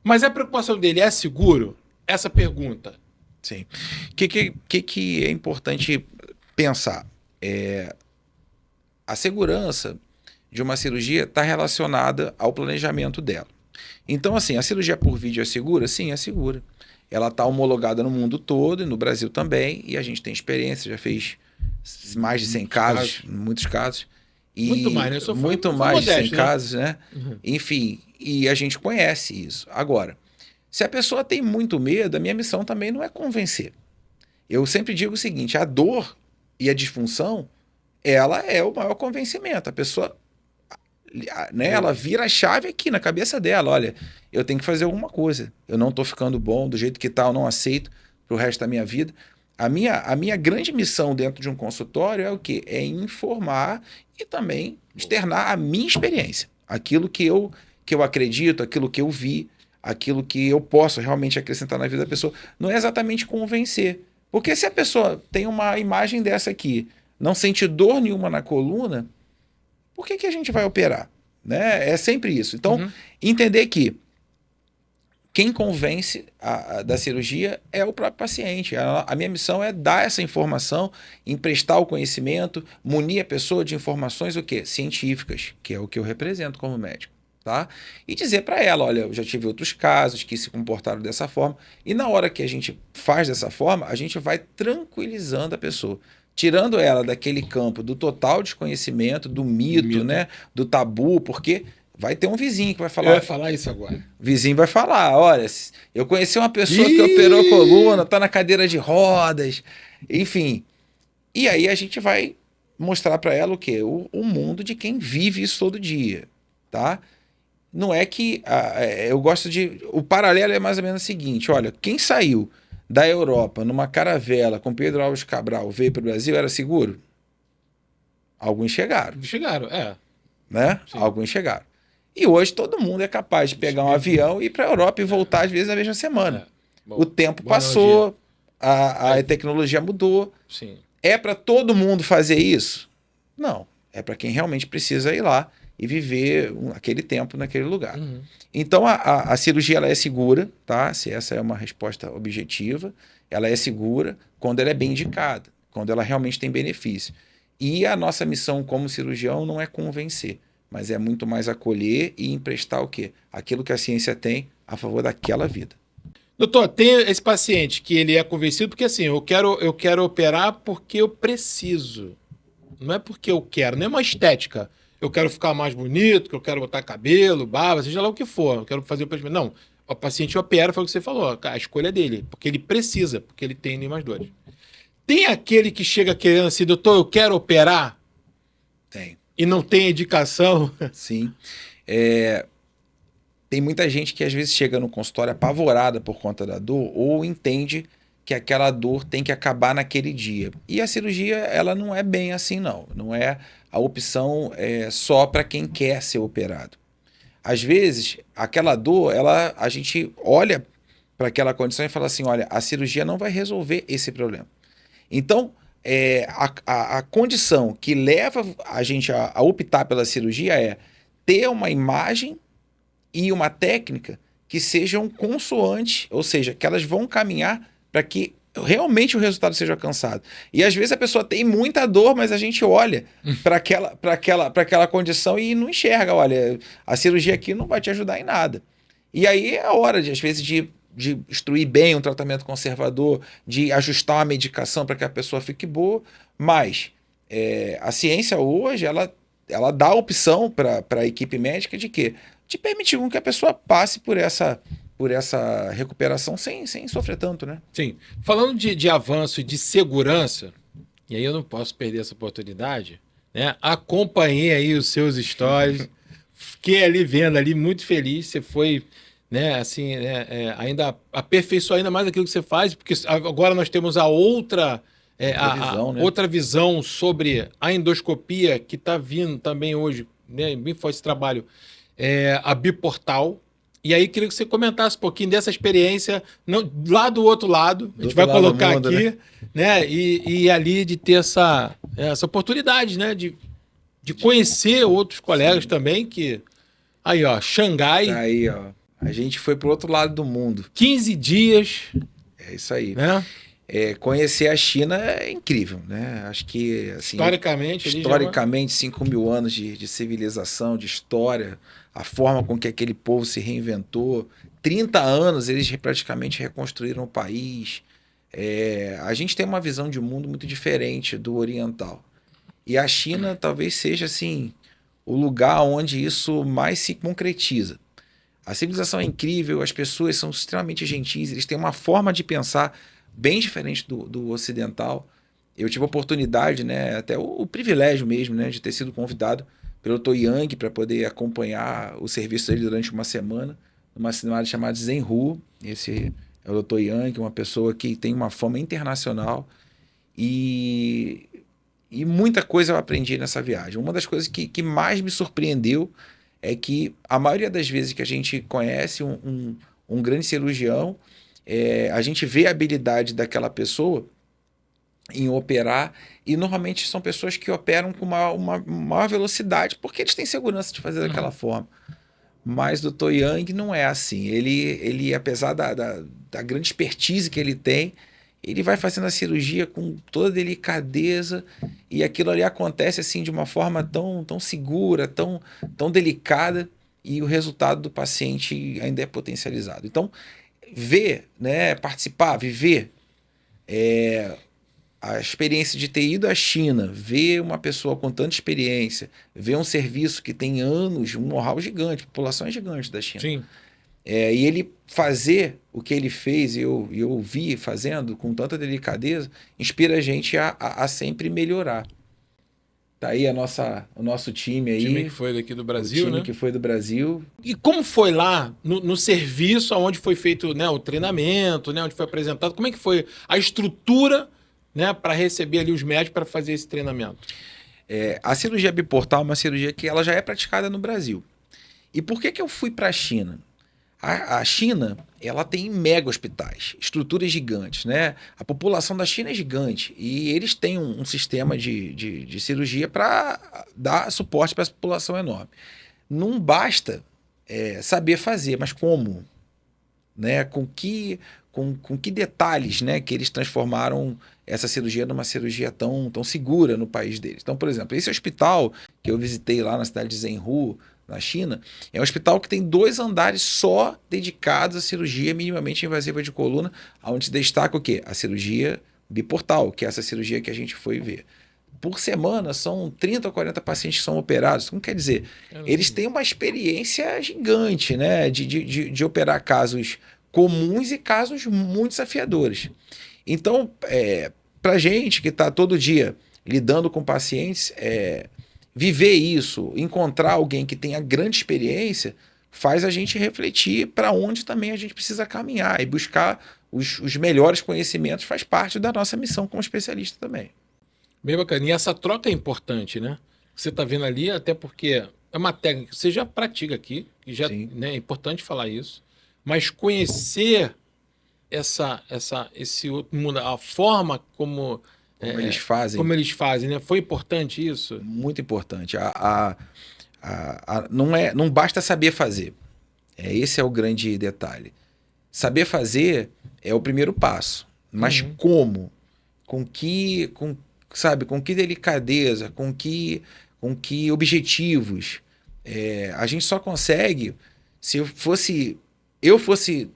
[SPEAKER 1] Mas a preocupação dele é seguro? Essa pergunta.
[SPEAKER 2] Sim. O que é importante pensar? A segurança de uma cirurgia está relacionada ao planejamento dela. Então, assim, a cirurgia por vídeo é segura? Sim, é segura. Ela está homologada no mundo todo e no Brasil também, e a gente tem experiência, já fez mais de 100 casos, muitos casos. E
[SPEAKER 1] muito mais, né?
[SPEAKER 2] Muito mais de 100 casos, né? Uhum. Enfim, e a gente conhece isso. Agora, se a pessoa tem muito medo, a minha missão também não é convencer. Eu sempre digo o seguinte, a dor e a disfunção, ela é o maior convencimento. A pessoa, né, ela vira a chave aqui na cabeça dela. Olha, eu tenho que fazer alguma coisa. Eu não estou ficando bom, do jeito que está, eu não aceito para o resto da minha vida. A minha grande missão dentro de um consultório é o quê? É informar e também externar a minha experiência. Aquilo que eu acredito, aquilo que eu vi, aquilo que eu posso realmente acrescentar na vida da pessoa. Não é exatamente convencer. Porque se a pessoa tem uma imagem dessa aqui, não sente dor nenhuma na coluna, por que a gente vai operar? Né? É sempre isso. Então, entender que quem convence da cirurgia é o próprio paciente. A minha missão é dar essa informação, emprestar o conhecimento, munir a pessoa de informações o quê? Científicas, que é o que eu represento como médico. Tá? E dizer para ela, olha, eu já tive outros casos que se comportaram dessa forma. E na hora que a gente faz dessa forma, a gente vai tranquilizando a pessoa. Tirando ela daquele campo do total desconhecimento, do mito, né? Do tabu, porque... vai ter um vizinho que vai falar...
[SPEAKER 1] Eu ia falar isso agora.
[SPEAKER 2] O vizinho vai falar, olha, eu conheci uma pessoa que operou a coluna, tá na cadeira de rodas, enfim. E aí a gente vai mostrar para ela o quê? O mundo de quem vive isso todo dia, tá? Não é que... eu gosto de... O paralelo é mais ou menos o seguinte, olha, quem saiu da Europa numa caravela com Pedro Álvares Cabral veio para o Brasil, era seguro? Alguns chegaram.
[SPEAKER 1] Chegaram,
[SPEAKER 2] né? Sim. Alguns chegaram. E hoje todo mundo é capaz de pegar um avião e ir para a Europa e voltar, às vezes, na mesma semana. O tempo passou, a tecnologia mudou.
[SPEAKER 1] Sim.
[SPEAKER 2] É para todo mundo fazer isso? Não. É para quem realmente precisa ir lá e viver aquele tempo naquele lugar. Então, a cirurgia ela é segura, tá? Se essa é uma resposta objetiva, ela é segura quando ela é bem indicada, quando ela realmente tem benefício. E a nossa missão como cirurgião não é convencer, mas é muito mais acolher e emprestar o quê? Aquilo que a ciência tem a favor daquela vida.
[SPEAKER 1] Doutor, tem esse paciente que ele é convencido porque assim, eu quero operar porque eu preciso. Não é porque eu quero, não é uma estética. Eu quero ficar mais bonito, que eu quero botar cabelo, barba, seja lá o que for. Eu quero fazer o procedimento. Não, o paciente opera, foi o que você falou. A escolha é dele, porque ele precisa, porque ele tem nenhumas dores. Tem aquele que chega querendo assim, doutor, eu quero operar?
[SPEAKER 2] Tem.
[SPEAKER 1] E não tem indicação?
[SPEAKER 2] Sim. Tem muita gente que às vezes chega no consultório apavorada por conta da dor ou entende que aquela dor tem que acabar naquele dia. E a cirurgia, ela não é bem assim, não. Não é a opção só para quem quer ser operado. Às vezes, aquela dor, a gente olha para aquela condição e fala assim, olha, a cirurgia não vai resolver esse problema. Então, a condição que leva a gente a optar pela cirurgia é ter uma imagem e uma técnica que sejam consoantes, ou seja, que elas vão caminhar para que realmente o resultado seja alcançado. E às vezes a pessoa tem muita dor, mas a gente olha para aquela condição e não enxerga, olha, a cirurgia aqui não vai te ajudar em nada. E aí é a hora, às vezes, de instruir bem um tratamento conservador, de ajustar uma medicação para que a pessoa fique boa, mas a ciência hoje, ela dá a opção para a equipe médica de quê? De permitir que a pessoa passe por essa recuperação sem sofrer tanto, né?
[SPEAKER 1] Sim. Falando de avanço e de segurança, e aí eu não posso perder essa oportunidade, né? Acompanhei aí os seus stories, fiquei ali vendo ali, muito feliz, você foi... né, assim, ainda aperfeiçoar ainda mais aquilo que você faz, porque agora nós temos a outra visão, né? Outra visão sobre a endoscopia que está vindo também hoje, né, bem foi esse trabalho, a Biportal, E aí, queria que você comentasse um pouquinho dessa experiência lá do outro lado. A gente vai
[SPEAKER 2] outro lado do
[SPEAKER 1] colocar
[SPEAKER 2] mundo,
[SPEAKER 1] aqui, né? E ali de ter essa oportunidade, né? De conhecer outros colegas também, que... Aí, ó,
[SPEAKER 2] Tá
[SPEAKER 1] Xangai,
[SPEAKER 2] aí, ó. A gente foi pro outro lado do mundo.
[SPEAKER 1] 15 dias,
[SPEAKER 2] É isso aí.
[SPEAKER 1] né?
[SPEAKER 2] Conhecer a China é incrível, né? Acho que, assim,
[SPEAKER 1] Historicamente, ali já é
[SPEAKER 2] historicamente, 5.000 anos de civilização, de história, a forma com que aquele povo se reinventou. 30 anos eles praticamente reconstruíram o país. A gente tem uma visão de mundo muito diferente do oriental. E a China talvez seja, assim, o lugar onde isso mais se concretiza. A civilização é incrível, as pessoas são extremamente gentis, eles têm uma forma de pensar bem diferente do ocidental. Eu tive a oportunidade, né, até o privilégio mesmo, né, de ter sido convidado pelo To Yang para poder acompanhar o serviço dele durante uma semana, numa cidade chamada Zhenhu. Esse é o To Yang, uma pessoa que tem uma fama internacional e, e muita coisa eu aprendi nessa viagem. Uma das coisas que mais me surpreendeu é que a maioria das vezes que a gente conhece um grande cirurgião, a gente vê a habilidade daquela pessoa em operar, e normalmente são pessoas que operam com uma maior velocidade, porque eles têm segurança de fazer daquela forma. Mas o To Yang não é assim. Ele apesar da grande expertise que ele tem, ele vai fazendo a cirurgia com toda delicadeza, e aquilo ali acontece assim de uma forma tão segura, tão delicada, e o resultado do paciente ainda é potencializado. Então, ver, né, participar, viver a experiência de ter ido à China, ver uma pessoa com tanta experiência, ver um serviço que tem anos, um know-how gigante, população é gigante da China.
[SPEAKER 1] Sim.
[SPEAKER 2] E ele fazer o que ele fez, e eu vi fazendo com tanta delicadeza, inspira a gente a sempre melhorar. Tá aí o nosso time aí.
[SPEAKER 1] O time que foi daqui do Brasil,
[SPEAKER 2] o time
[SPEAKER 1] né?
[SPEAKER 2] que foi do Brasil.
[SPEAKER 1] E como foi lá no serviço, onde foi feito, né, o treinamento, né, onde foi apresentado? Como é que foi a estrutura, né, para receber ali os médicos para fazer esse treinamento?
[SPEAKER 2] A cirurgia biportal é uma cirurgia que ela já é praticada no Brasil. E por que eu fui para a China? A China, ela tem mega hospitais, estruturas gigantes, né? A população da China é gigante e eles têm um sistema de cirurgia para dar suporte para essa população enorme. Não basta saber fazer, mas como? Né? Com que detalhes, né, que eles transformaram essa cirurgia numa cirurgia tão segura no país deles. Então, por exemplo, esse hospital que eu visitei lá na cidade de Zhenhu, na China, é um hospital que tem 2 andares só dedicados à cirurgia minimamente invasiva de coluna, onde se destaca o quê? A cirurgia biportal, que é essa cirurgia que a gente foi ver. Por semana, são 30 ou 40 pacientes que são operados. Como quer dizer? Eles têm uma experiência gigante, né, de operar casos comuns e casos muito desafiadores. Então, para gente que está todo dia lidando com pacientes, viver isso, encontrar alguém que tenha grande experiência, faz a gente refletir para onde também a gente precisa caminhar, e buscar os melhores conhecimentos faz parte da nossa missão como especialista também.
[SPEAKER 1] Bem bacana. E essa troca é importante, né? Você está vendo ali, até porque é uma técnica que você já pratica aqui, e já, né, é importante falar isso, mas conhecer esse outro mundo, a forma como
[SPEAKER 2] eles fazem.
[SPEAKER 1] Como eles fazem, né? Foi importante isso?
[SPEAKER 2] Muito importante. Não basta saber fazer. Esse é o grande detalhe. Saber fazer é o primeiro passo. Mas como? Com que delicadeza? Com que objetivos? A gente só consegue se eu fosse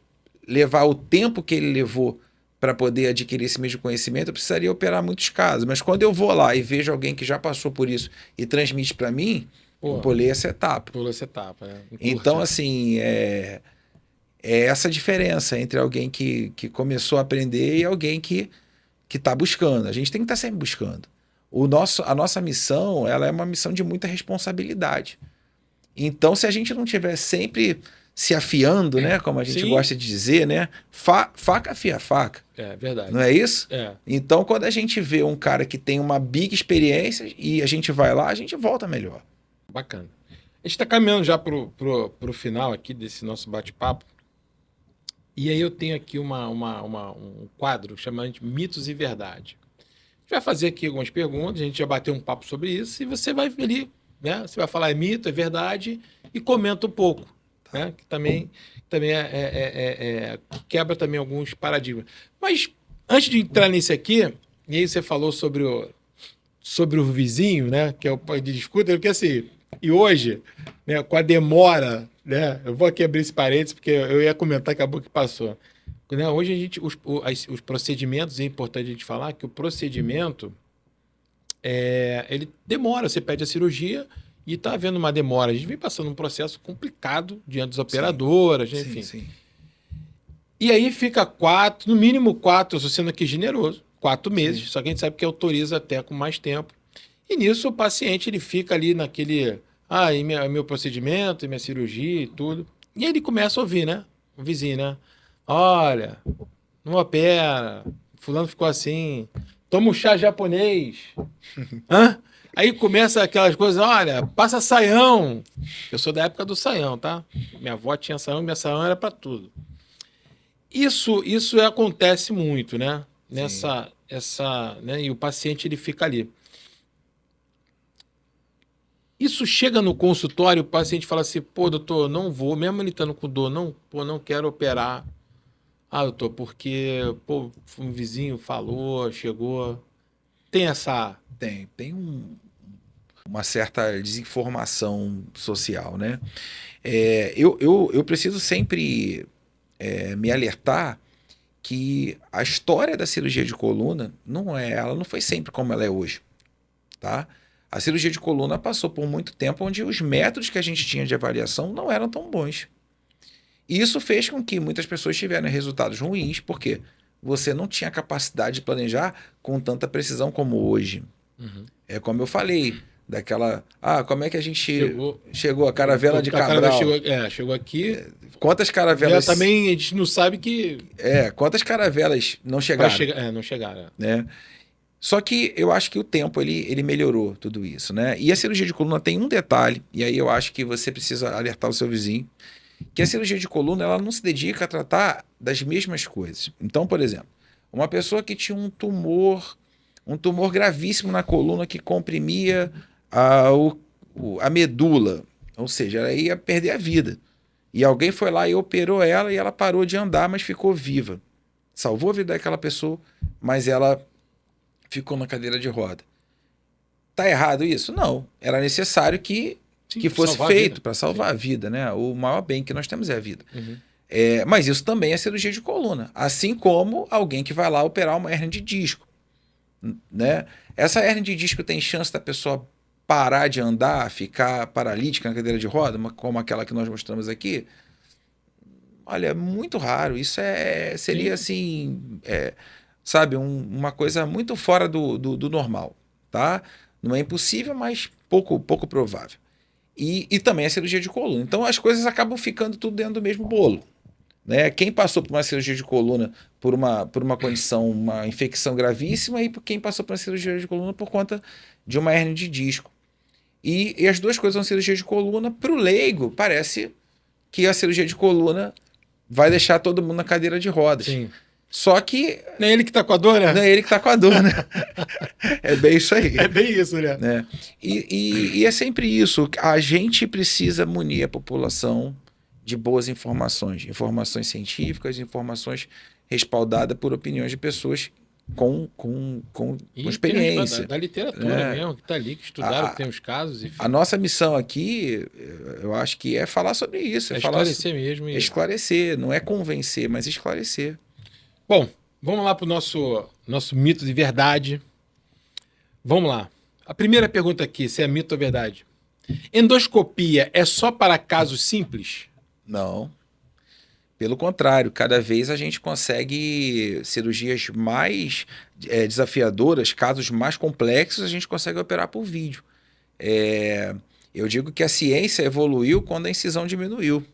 [SPEAKER 2] levar o tempo que ele levou para poder adquirir esse mesmo conhecimento, eu precisaria operar muitos casos. Mas quando eu vou lá e vejo alguém que já passou por isso e transmite para mim, eu pulei essa etapa.
[SPEAKER 1] Pulou essa etapa, né?
[SPEAKER 2] Então, assim, é essa diferença entre alguém que começou a aprender e alguém que está buscando. A gente tem que estar sempre buscando. A nossa missão, ela é uma missão de muita responsabilidade. Então, se a gente não tiver sempre se afiando, né? Como a gente gosta de dizer, né? Faca afia faca.
[SPEAKER 1] É verdade.
[SPEAKER 2] Não é isso?
[SPEAKER 1] É.
[SPEAKER 2] Então, quando a gente vê um cara que tem uma big experiência e a gente vai lá, a gente volta melhor.
[SPEAKER 1] Bacana. A gente está caminhando já pro final aqui desse nosso bate-papo. E aí eu tenho aqui um quadro chamado de Mitos e Verdade. A gente vai fazer aqui algumas perguntas, a gente já bateu um papo sobre isso, e você vai ali, né? Você vai falar é mito, é verdade, e comenta um pouco, né? Que também que quebra também alguns paradigmas. Mas antes de entrar nisso aqui, e aí você falou sobre o vizinho, né? Que é o pai de discuta, porque assim, e hoje, né, com a demora, né? Eu vou aqui abrir esse parênteses, porque eu ia comentar, acabou que passou. Né, hoje a gente, os procedimentos, é importante a gente falar que o procedimento ele demora, você pede a cirurgia e está havendo uma demora. A gente vem passando um processo complicado diante das operadoras, né, enfim.
[SPEAKER 2] Sim.
[SPEAKER 1] E aí fica 4, no mínimo 4, estou sendo aqui generoso, 4 meses,
[SPEAKER 2] Sim.
[SPEAKER 1] só que a gente sabe que autoriza até com mais tempo. E nisso o paciente ele fica ali naquele, e meu procedimento, e minha cirurgia e tudo. E aí ele começa a ouvir, né? O vizinho, né? Olha, não opera, fulano ficou assim, toma um chá japonês. Hã? Aí começa aquelas coisas, olha, passa saião. Eu sou da época do saião, tá? Minha avó tinha saião, minha saião era para tudo. Isso acontece muito, né? Né? E o paciente ele fica ali. Isso chega no consultório, o paciente fala assim, pô, doutor, não vou, mesmo ele estando com dor, não quero operar. Ah, doutor, porque, pô, um vizinho falou, chegou. Tem essa...
[SPEAKER 2] Tem uma certa desinformação social, né? Eu preciso sempre me alertar que a história da cirurgia de coluna ela não foi sempre como ela é hoje, tá? A cirurgia de coluna passou por muito tempo onde os métodos que a gente tinha de avaliação não eram tão bons. E isso fez com que muitas pessoas tiveram resultados ruins, porque você não tinha capacidade de planejar com tanta precisão como hoje.
[SPEAKER 1] Uhum.
[SPEAKER 2] É como eu falei, daquela... como é que a gente chegou a
[SPEAKER 1] A
[SPEAKER 2] caravela de Cabral?
[SPEAKER 1] Chegou aqui.
[SPEAKER 2] Quantas caravelas...
[SPEAKER 1] Já também a gente não sabe que...
[SPEAKER 2] quantas caravelas não chegaram?
[SPEAKER 1] Não chegaram.
[SPEAKER 2] Né? Só que eu acho que o tempo ele melhorou tudo isso, né? E a cirurgia de coluna tem um detalhe, e aí eu acho que você precisa alertar o seu vizinho, que a cirurgia de coluna ela não se dedica a tratar das mesmas coisas. Então, por exemplo, uma pessoa que tinha um tumor gravíssimo na coluna que comprimia a medula, ou seja, ela ia perder a vida. E alguém foi lá e operou ela e ela parou de andar, mas ficou viva. Salvou a vida daquela pessoa, mas ela ficou na cadeira de roda. Tá errado isso? Não. Era necessário que fosse feito para salvar a vida, né? O maior bem que nós temos é a vida.
[SPEAKER 1] Uhum.
[SPEAKER 2] Mas isso também é cirurgia de coluna. Assim como alguém que vai lá operar uma hérnia de disco. Né? Essa hérnia de disco tem chance da pessoa parar de andar, ficar paralítica na cadeira de roda, como aquela que nós mostramos aqui? Olha, é muito raro. Isso seria assim, sabe, uma coisa muito fora do normal, tá? Não é impossível, mas pouco provável. E também a cirurgia de coluna. Então as coisas acabam ficando tudo dentro do mesmo bolo. Né? Quem passou por uma cirurgia de coluna por uma condição, uma infecção gravíssima, e quem passou por uma cirurgia de coluna por conta de uma hérnia de disco. E as duas coisas são cirurgia de coluna. Para o leigo, parece que a cirurgia de coluna vai deixar todo mundo na cadeira de rodas.
[SPEAKER 1] Sim.
[SPEAKER 2] Só que...
[SPEAKER 1] Não é ele que está com a dor, né?
[SPEAKER 2] Não é ele que está com a dor, né? É bem isso aí.
[SPEAKER 1] É bem isso, né?
[SPEAKER 2] E é sempre isso. A gente precisa munir a população de boas informações científicas, informações respaldadas por opiniões de pessoas com experiência.
[SPEAKER 1] Da literatura mesmo, que está ali, que estudaram, que tem os casos. Enfim.
[SPEAKER 2] A nossa missão aqui, eu acho que é falar sobre isso.
[SPEAKER 1] Esclarecer mesmo.
[SPEAKER 2] Esclarecer, não é convencer, mas esclarecer.
[SPEAKER 1] Bom, vamos lá para o nosso mito de verdade. Vamos lá. A primeira pergunta aqui, se é mito ou verdade. Endoscopia é só para casos simples?
[SPEAKER 2] Não. Pelo contrário, cada vez a gente consegue cirurgias mais desafiadoras, casos mais complexos, a gente consegue operar por vídeo. Eu digo que a ciência evoluiu quando a incisão diminuiu.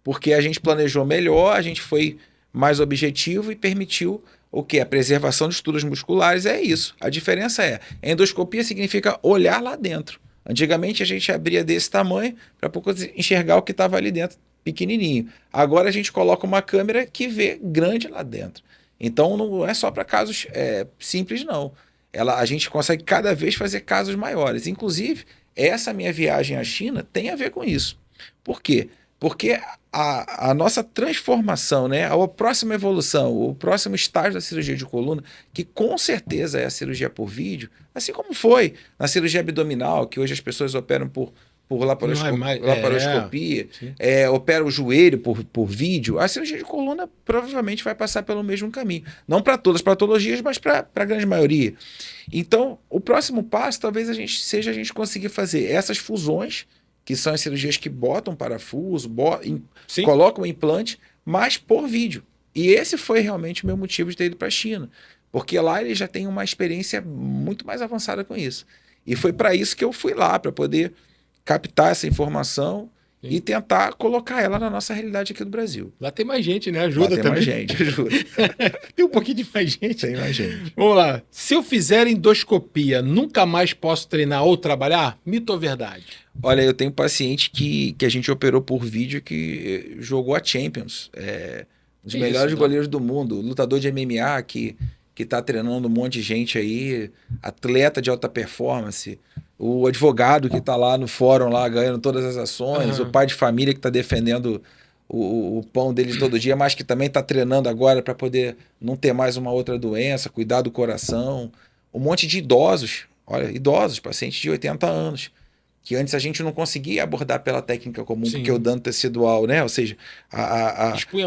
[SPEAKER 2] Porque a gente planejou melhor, a gente foi mais objetivo e permitiu o quê? A preservação de estruturas musculares. É isso. A diferença endoscopia significa olhar lá dentro. Antigamente a gente abria desse tamanho para poder enxergar o que estava ali dentro, pequenininho. Agora a gente coloca uma câmera que vê grande lá dentro. Então não é só para casos simples, não. A gente consegue cada vez fazer casos maiores. Inclusive, essa minha viagem à China tem a ver com isso. Por quê? Porque a nossa transformação, né, a próxima evolução, o próximo estágio da cirurgia de coluna, que com certeza é a cirurgia por vídeo, assim como foi na cirurgia abdominal, que hoje as pessoas operam por laparoscopia, opera o joelho por vídeo, a cirurgia de coluna provavelmente vai passar pelo mesmo caminho. Não para todas as patologias, mas para a grande maioria. Então, o próximo passo talvez seja a gente conseguir fazer essas fusões, que são as cirurgias que botam parafuso, colocam implante, mas por vídeo. E esse foi realmente o meu motivo de ter ido para a China, porque lá eles já têm uma experiência muito mais avançada com isso. E foi para isso que eu fui lá, para poder captar essa informação e tentar colocar ela na nossa realidade aqui do Brasil.
[SPEAKER 1] Lá tem mais gente, né? Ajuda
[SPEAKER 2] lá tem
[SPEAKER 1] também.
[SPEAKER 2] Mais gente, ajuda.
[SPEAKER 1] Tem um pouquinho de mais gente.
[SPEAKER 2] Tem mais gente.
[SPEAKER 1] Vamos lá. Se eu fizer endoscopia, nunca mais posso treinar ou trabalhar? Mito ou verdade?
[SPEAKER 2] Olha, eu tenho paciente que a gente operou por vídeo que jogou a Champions. Um dos melhores goleiros do mundo. Lutador de MMA que está treinando um monte de gente aí. Atleta de alta performance. O advogado que está lá no fórum, lá ganhando todas as ações, o pai de família que está defendendo o pão dele todo dia, mas que também está treinando agora para poder não ter mais uma outra doença, cuidar do coração. Um monte de idosos, idosos, pacientes de 80 anos, que antes a gente não conseguia abordar pela técnica comum, porque o dano tecidual, né? Ou seja,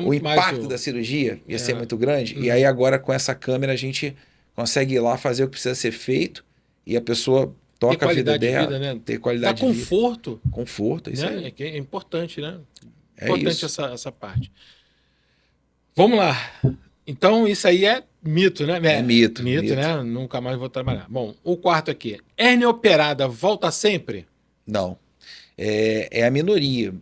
[SPEAKER 2] o impacto da cirurgia ia ser muito grande. E aí agora com essa câmera a gente consegue ir lá fazer o que precisa ser feito e a pessoa toca a vida dela,
[SPEAKER 1] né?
[SPEAKER 2] ter qualidade de vida.
[SPEAKER 1] Conforto.
[SPEAKER 2] Conforto, isso aí.
[SPEAKER 1] É importante, né?
[SPEAKER 2] É
[SPEAKER 1] importante essa parte. Vamos lá. Então, isso aí é mito, né?
[SPEAKER 2] É mito,
[SPEAKER 1] né? Nunca mais vou trabalhar. Bom, o quarto aqui. Hérnia operada volta sempre?
[SPEAKER 2] Não. É a minoria.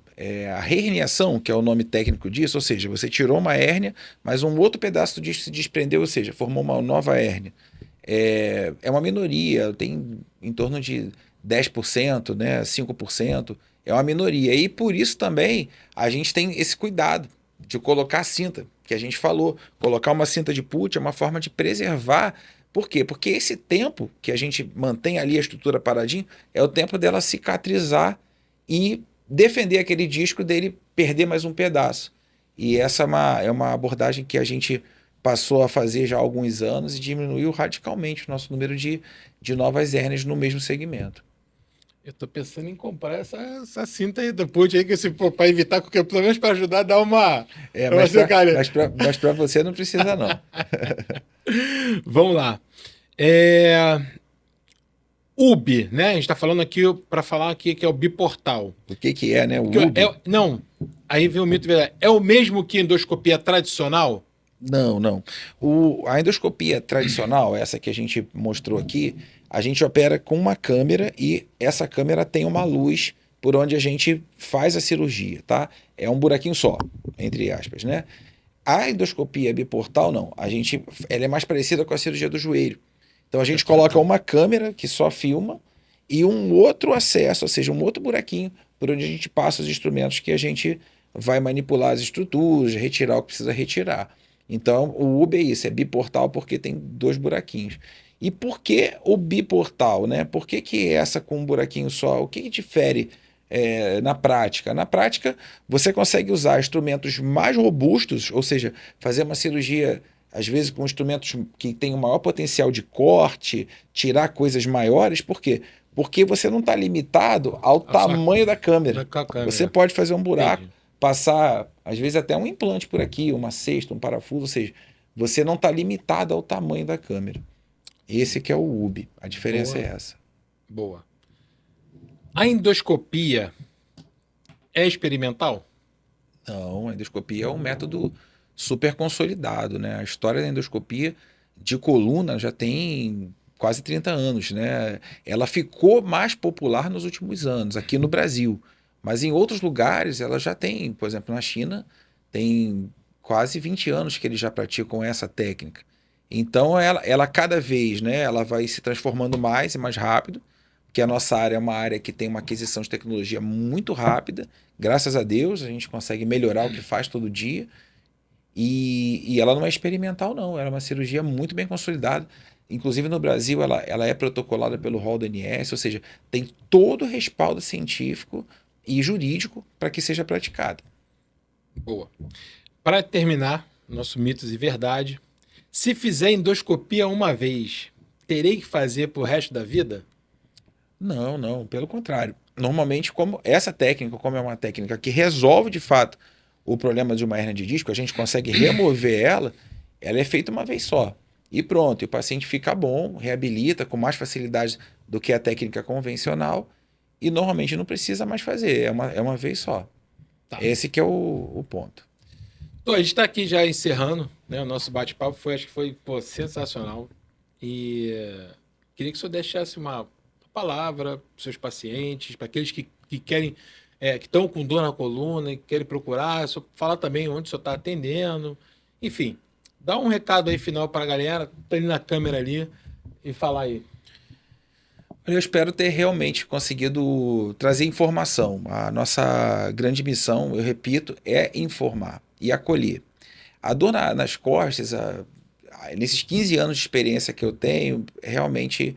[SPEAKER 2] A reherniação, que é o nome técnico disso, ou seja, você tirou uma hérnia, mas um outro pedaço disso se desprendeu, ou seja, formou uma nova hérnia. É uma minoria, tem em torno de 10%, né, 5%, é uma minoria. E por isso também a gente tem esse cuidado de colocar a cinta, que a gente falou. Colocar uma cinta de put é uma forma de preservar. Por quê? Porque esse tempo que a gente mantém ali a estrutura paradinha é o tempo dela cicatrizar e defender aquele disco dele perder mais um pedaço. E essa é uma abordagem que a gente passou a fazer já há alguns anos e diminuiu radicalmente o nosso número de novas hérnias no mesmo segmento.
[SPEAKER 1] Eu tô pensando em comprar essa cinta aí do put aí, que se for para evitar qualquer problema, para ajudar a dar uma...
[SPEAKER 2] Mas para você não precisa, não.
[SPEAKER 1] Vamos lá. UB, né? A gente está falando aqui para falar aqui que é o biportal.
[SPEAKER 2] O que é, né? O UB?
[SPEAKER 1] Não, aí vem o mito verdade. É o mesmo que endoscopia tradicional?
[SPEAKER 2] Não. A endoscopia tradicional, essa que a gente mostrou aqui, a gente opera com uma câmera e essa câmera tem uma luz por onde a gente faz a cirurgia, tá? É um buraquinho só, entre aspas, né? A endoscopia biportal, não. Ela é mais parecida com a cirurgia do joelho. Então a gente coloca uma câmera que só filma e um outro acesso, ou seja, um outro buraquinho por onde a gente passa os instrumentos que a gente vai manipular as estruturas, retirar o que precisa retirar. Então, o UB é isso, é biportal porque tem 2 buraquinhos. E por que o biportal, né? Por que essa com um buraquinho só? O que difere na prática? Na prática, você consegue usar instrumentos mais robustos, ou seja, fazer uma cirurgia, às vezes, com instrumentos que têm um maior potencial de corte, tirar coisas maiores. Por quê? Porque você não está limitado ao tamanho da câmera. Você pode fazer um buraco, passar, às vezes, até um implante por aqui, uma cesta, um parafuso, ou seja, você não está limitado ao tamanho da câmera. Esse que é o UB. A diferença é essa.
[SPEAKER 1] Boa. A endoscopia é experimental?
[SPEAKER 2] Não, a endoscopia é um método super consolidado, né? A história da endoscopia de coluna já tem quase 30 anos, né? Ela ficou mais popular nos últimos anos, aqui no Brasil. Mas em outros lugares ela já tem, por exemplo, na China, tem quase 20 anos que eles já praticam essa técnica. Então ela cada vez, né, ela vai se transformando mais e mais rápido, que a nossa área é uma área que tem uma aquisição de tecnologia muito rápida. Graças a Deus, a gente consegue melhorar o que faz todo dia. E ela não é experimental, não. Ela é uma cirurgia muito bem consolidada. Inclusive, no Brasil, ela é protocolada pelo rol da ANS, ou seja, tem todo o respaldo científico e jurídico para que seja praticada.
[SPEAKER 1] Boa. Para terminar, nosso mitos e verdade, se fizer endoscopia uma vez, terei que fazer pro resto da vida?
[SPEAKER 2] Não, não, pelo contrário. Normalmente, como essa técnica, como é uma técnica que resolve de fato o problema de uma hérnia de disco, a gente consegue remover ela é feita uma vez só. E pronto, e o paciente fica bom, reabilita com mais facilidade do que a técnica convencional e normalmente não precisa mais fazer, é uma vez só.
[SPEAKER 1] Tá.
[SPEAKER 2] Esse que é o ponto.
[SPEAKER 1] Então, a gente está aqui já encerrando, né? O nosso bate-papo acho que foi, pô, sensacional. E queria que o senhor deixasse uma palavra para os seus pacientes, para aqueles que querem, que estão com dor na coluna e querem procurar, só falar também onde o senhor está atendendo. Enfim, dá um recado aí final para a galera, tá ali na câmera ali, e falar aí.
[SPEAKER 2] Eu espero ter realmente conseguido trazer informação. A nossa grande missão, eu repito, é informar e acolher. A dor nas costas, nesses 15 anos de experiência que eu tenho, realmente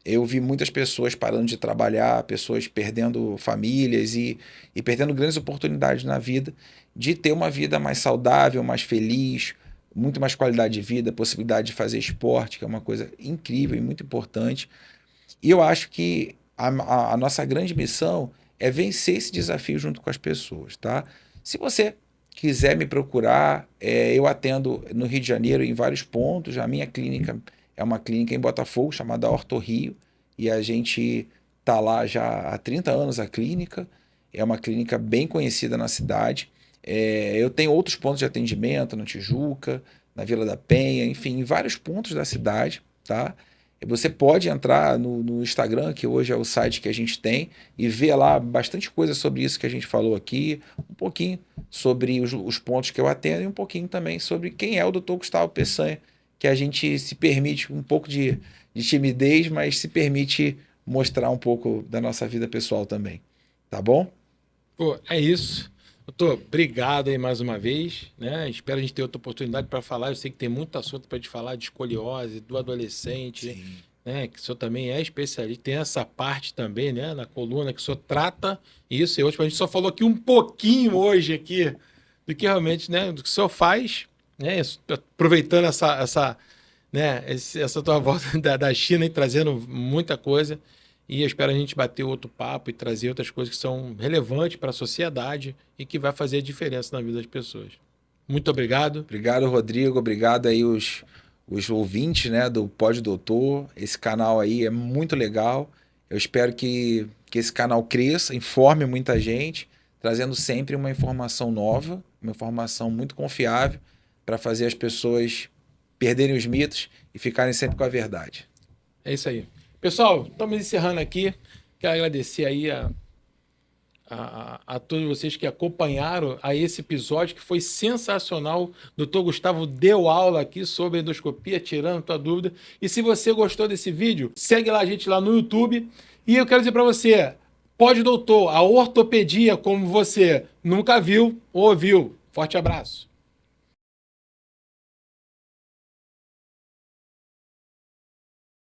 [SPEAKER 2] eu vi muitas pessoas parando de trabalhar, pessoas perdendo famílias e perdendo grandes oportunidades na vida de ter uma vida mais saudável, mais feliz, muito mais qualidade de vida, possibilidade de fazer esporte, que é uma coisa incrível e muito importante. E eu acho que a nossa grande missão é vencer esse desafio junto com as pessoas, tá? Se você quiser me procurar, eu atendo no Rio de Janeiro em vários pontos. A minha clínica é uma clínica em Botafogo chamada Orto Rio e a gente tá lá já há 30 anos a clínica. É uma clínica bem conhecida na cidade. Eu tenho outros pontos de atendimento na Tijuca, na Vila da Penha, enfim, em vários pontos da cidade, tá? Você pode entrar no Instagram, que hoje é o site que a gente tem, e ver lá bastante coisa sobre isso que a gente falou aqui, um pouquinho sobre os pontos que eu atendo e um pouquinho também sobre quem é o Dr. Gustavo Peçanha, que a gente se permite um pouco de timidez, mas se permite mostrar um pouco da nossa vida pessoal também. Tá bom?
[SPEAKER 1] Pô, é isso. Doutor, obrigado aí mais uma vez, né? Espero a gente ter outra oportunidade para falar. Eu sei que tem muito assunto para te falar de escoliose, do adolescente,
[SPEAKER 2] Sim.
[SPEAKER 1] né? Que o senhor também é especialista, tem essa parte também, né? Na coluna, que o senhor trata isso. E hoje a gente só falou aqui um pouquinho hoje aqui do que realmente, né? Do que o senhor faz, né? Aproveitando essa tua volta da China e trazendo muita coisa. E eu espero a gente bater outro papo e trazer outras coisas que são relevantes para a sociedade e que vai fazer a diferença na vida das pessoas. Muito obrigado.
[SPEAKER 2] Obrigado, Rodrigo. Obrigado aí os ouvintes, né, do Pod Doutor. Esse canal aí é muito legal. Eu espero que esse canal cresça, informe muita gente, trazendo sempre uma informação nova, uma informação muito confiável para fazer as pessoas perderem os mitos e ficarem sempre com a verdade.
[SPEAKER 1] É isso aí. Pessoal, estamos encerrando aqui. Quero agradecer aí a todos vocês que acompanharam a esse episódio que foi sensacional. O Dr. Gustavo deu aula aqui sobre endoscopia, tirando tua dúvida. E se você gostou desse vídeo, segue lá a gente lá no YouTube. E eu quero dizer para você, Pod Doutor, a ortopedia como você nunca viu ou ouviu. Forte abraço.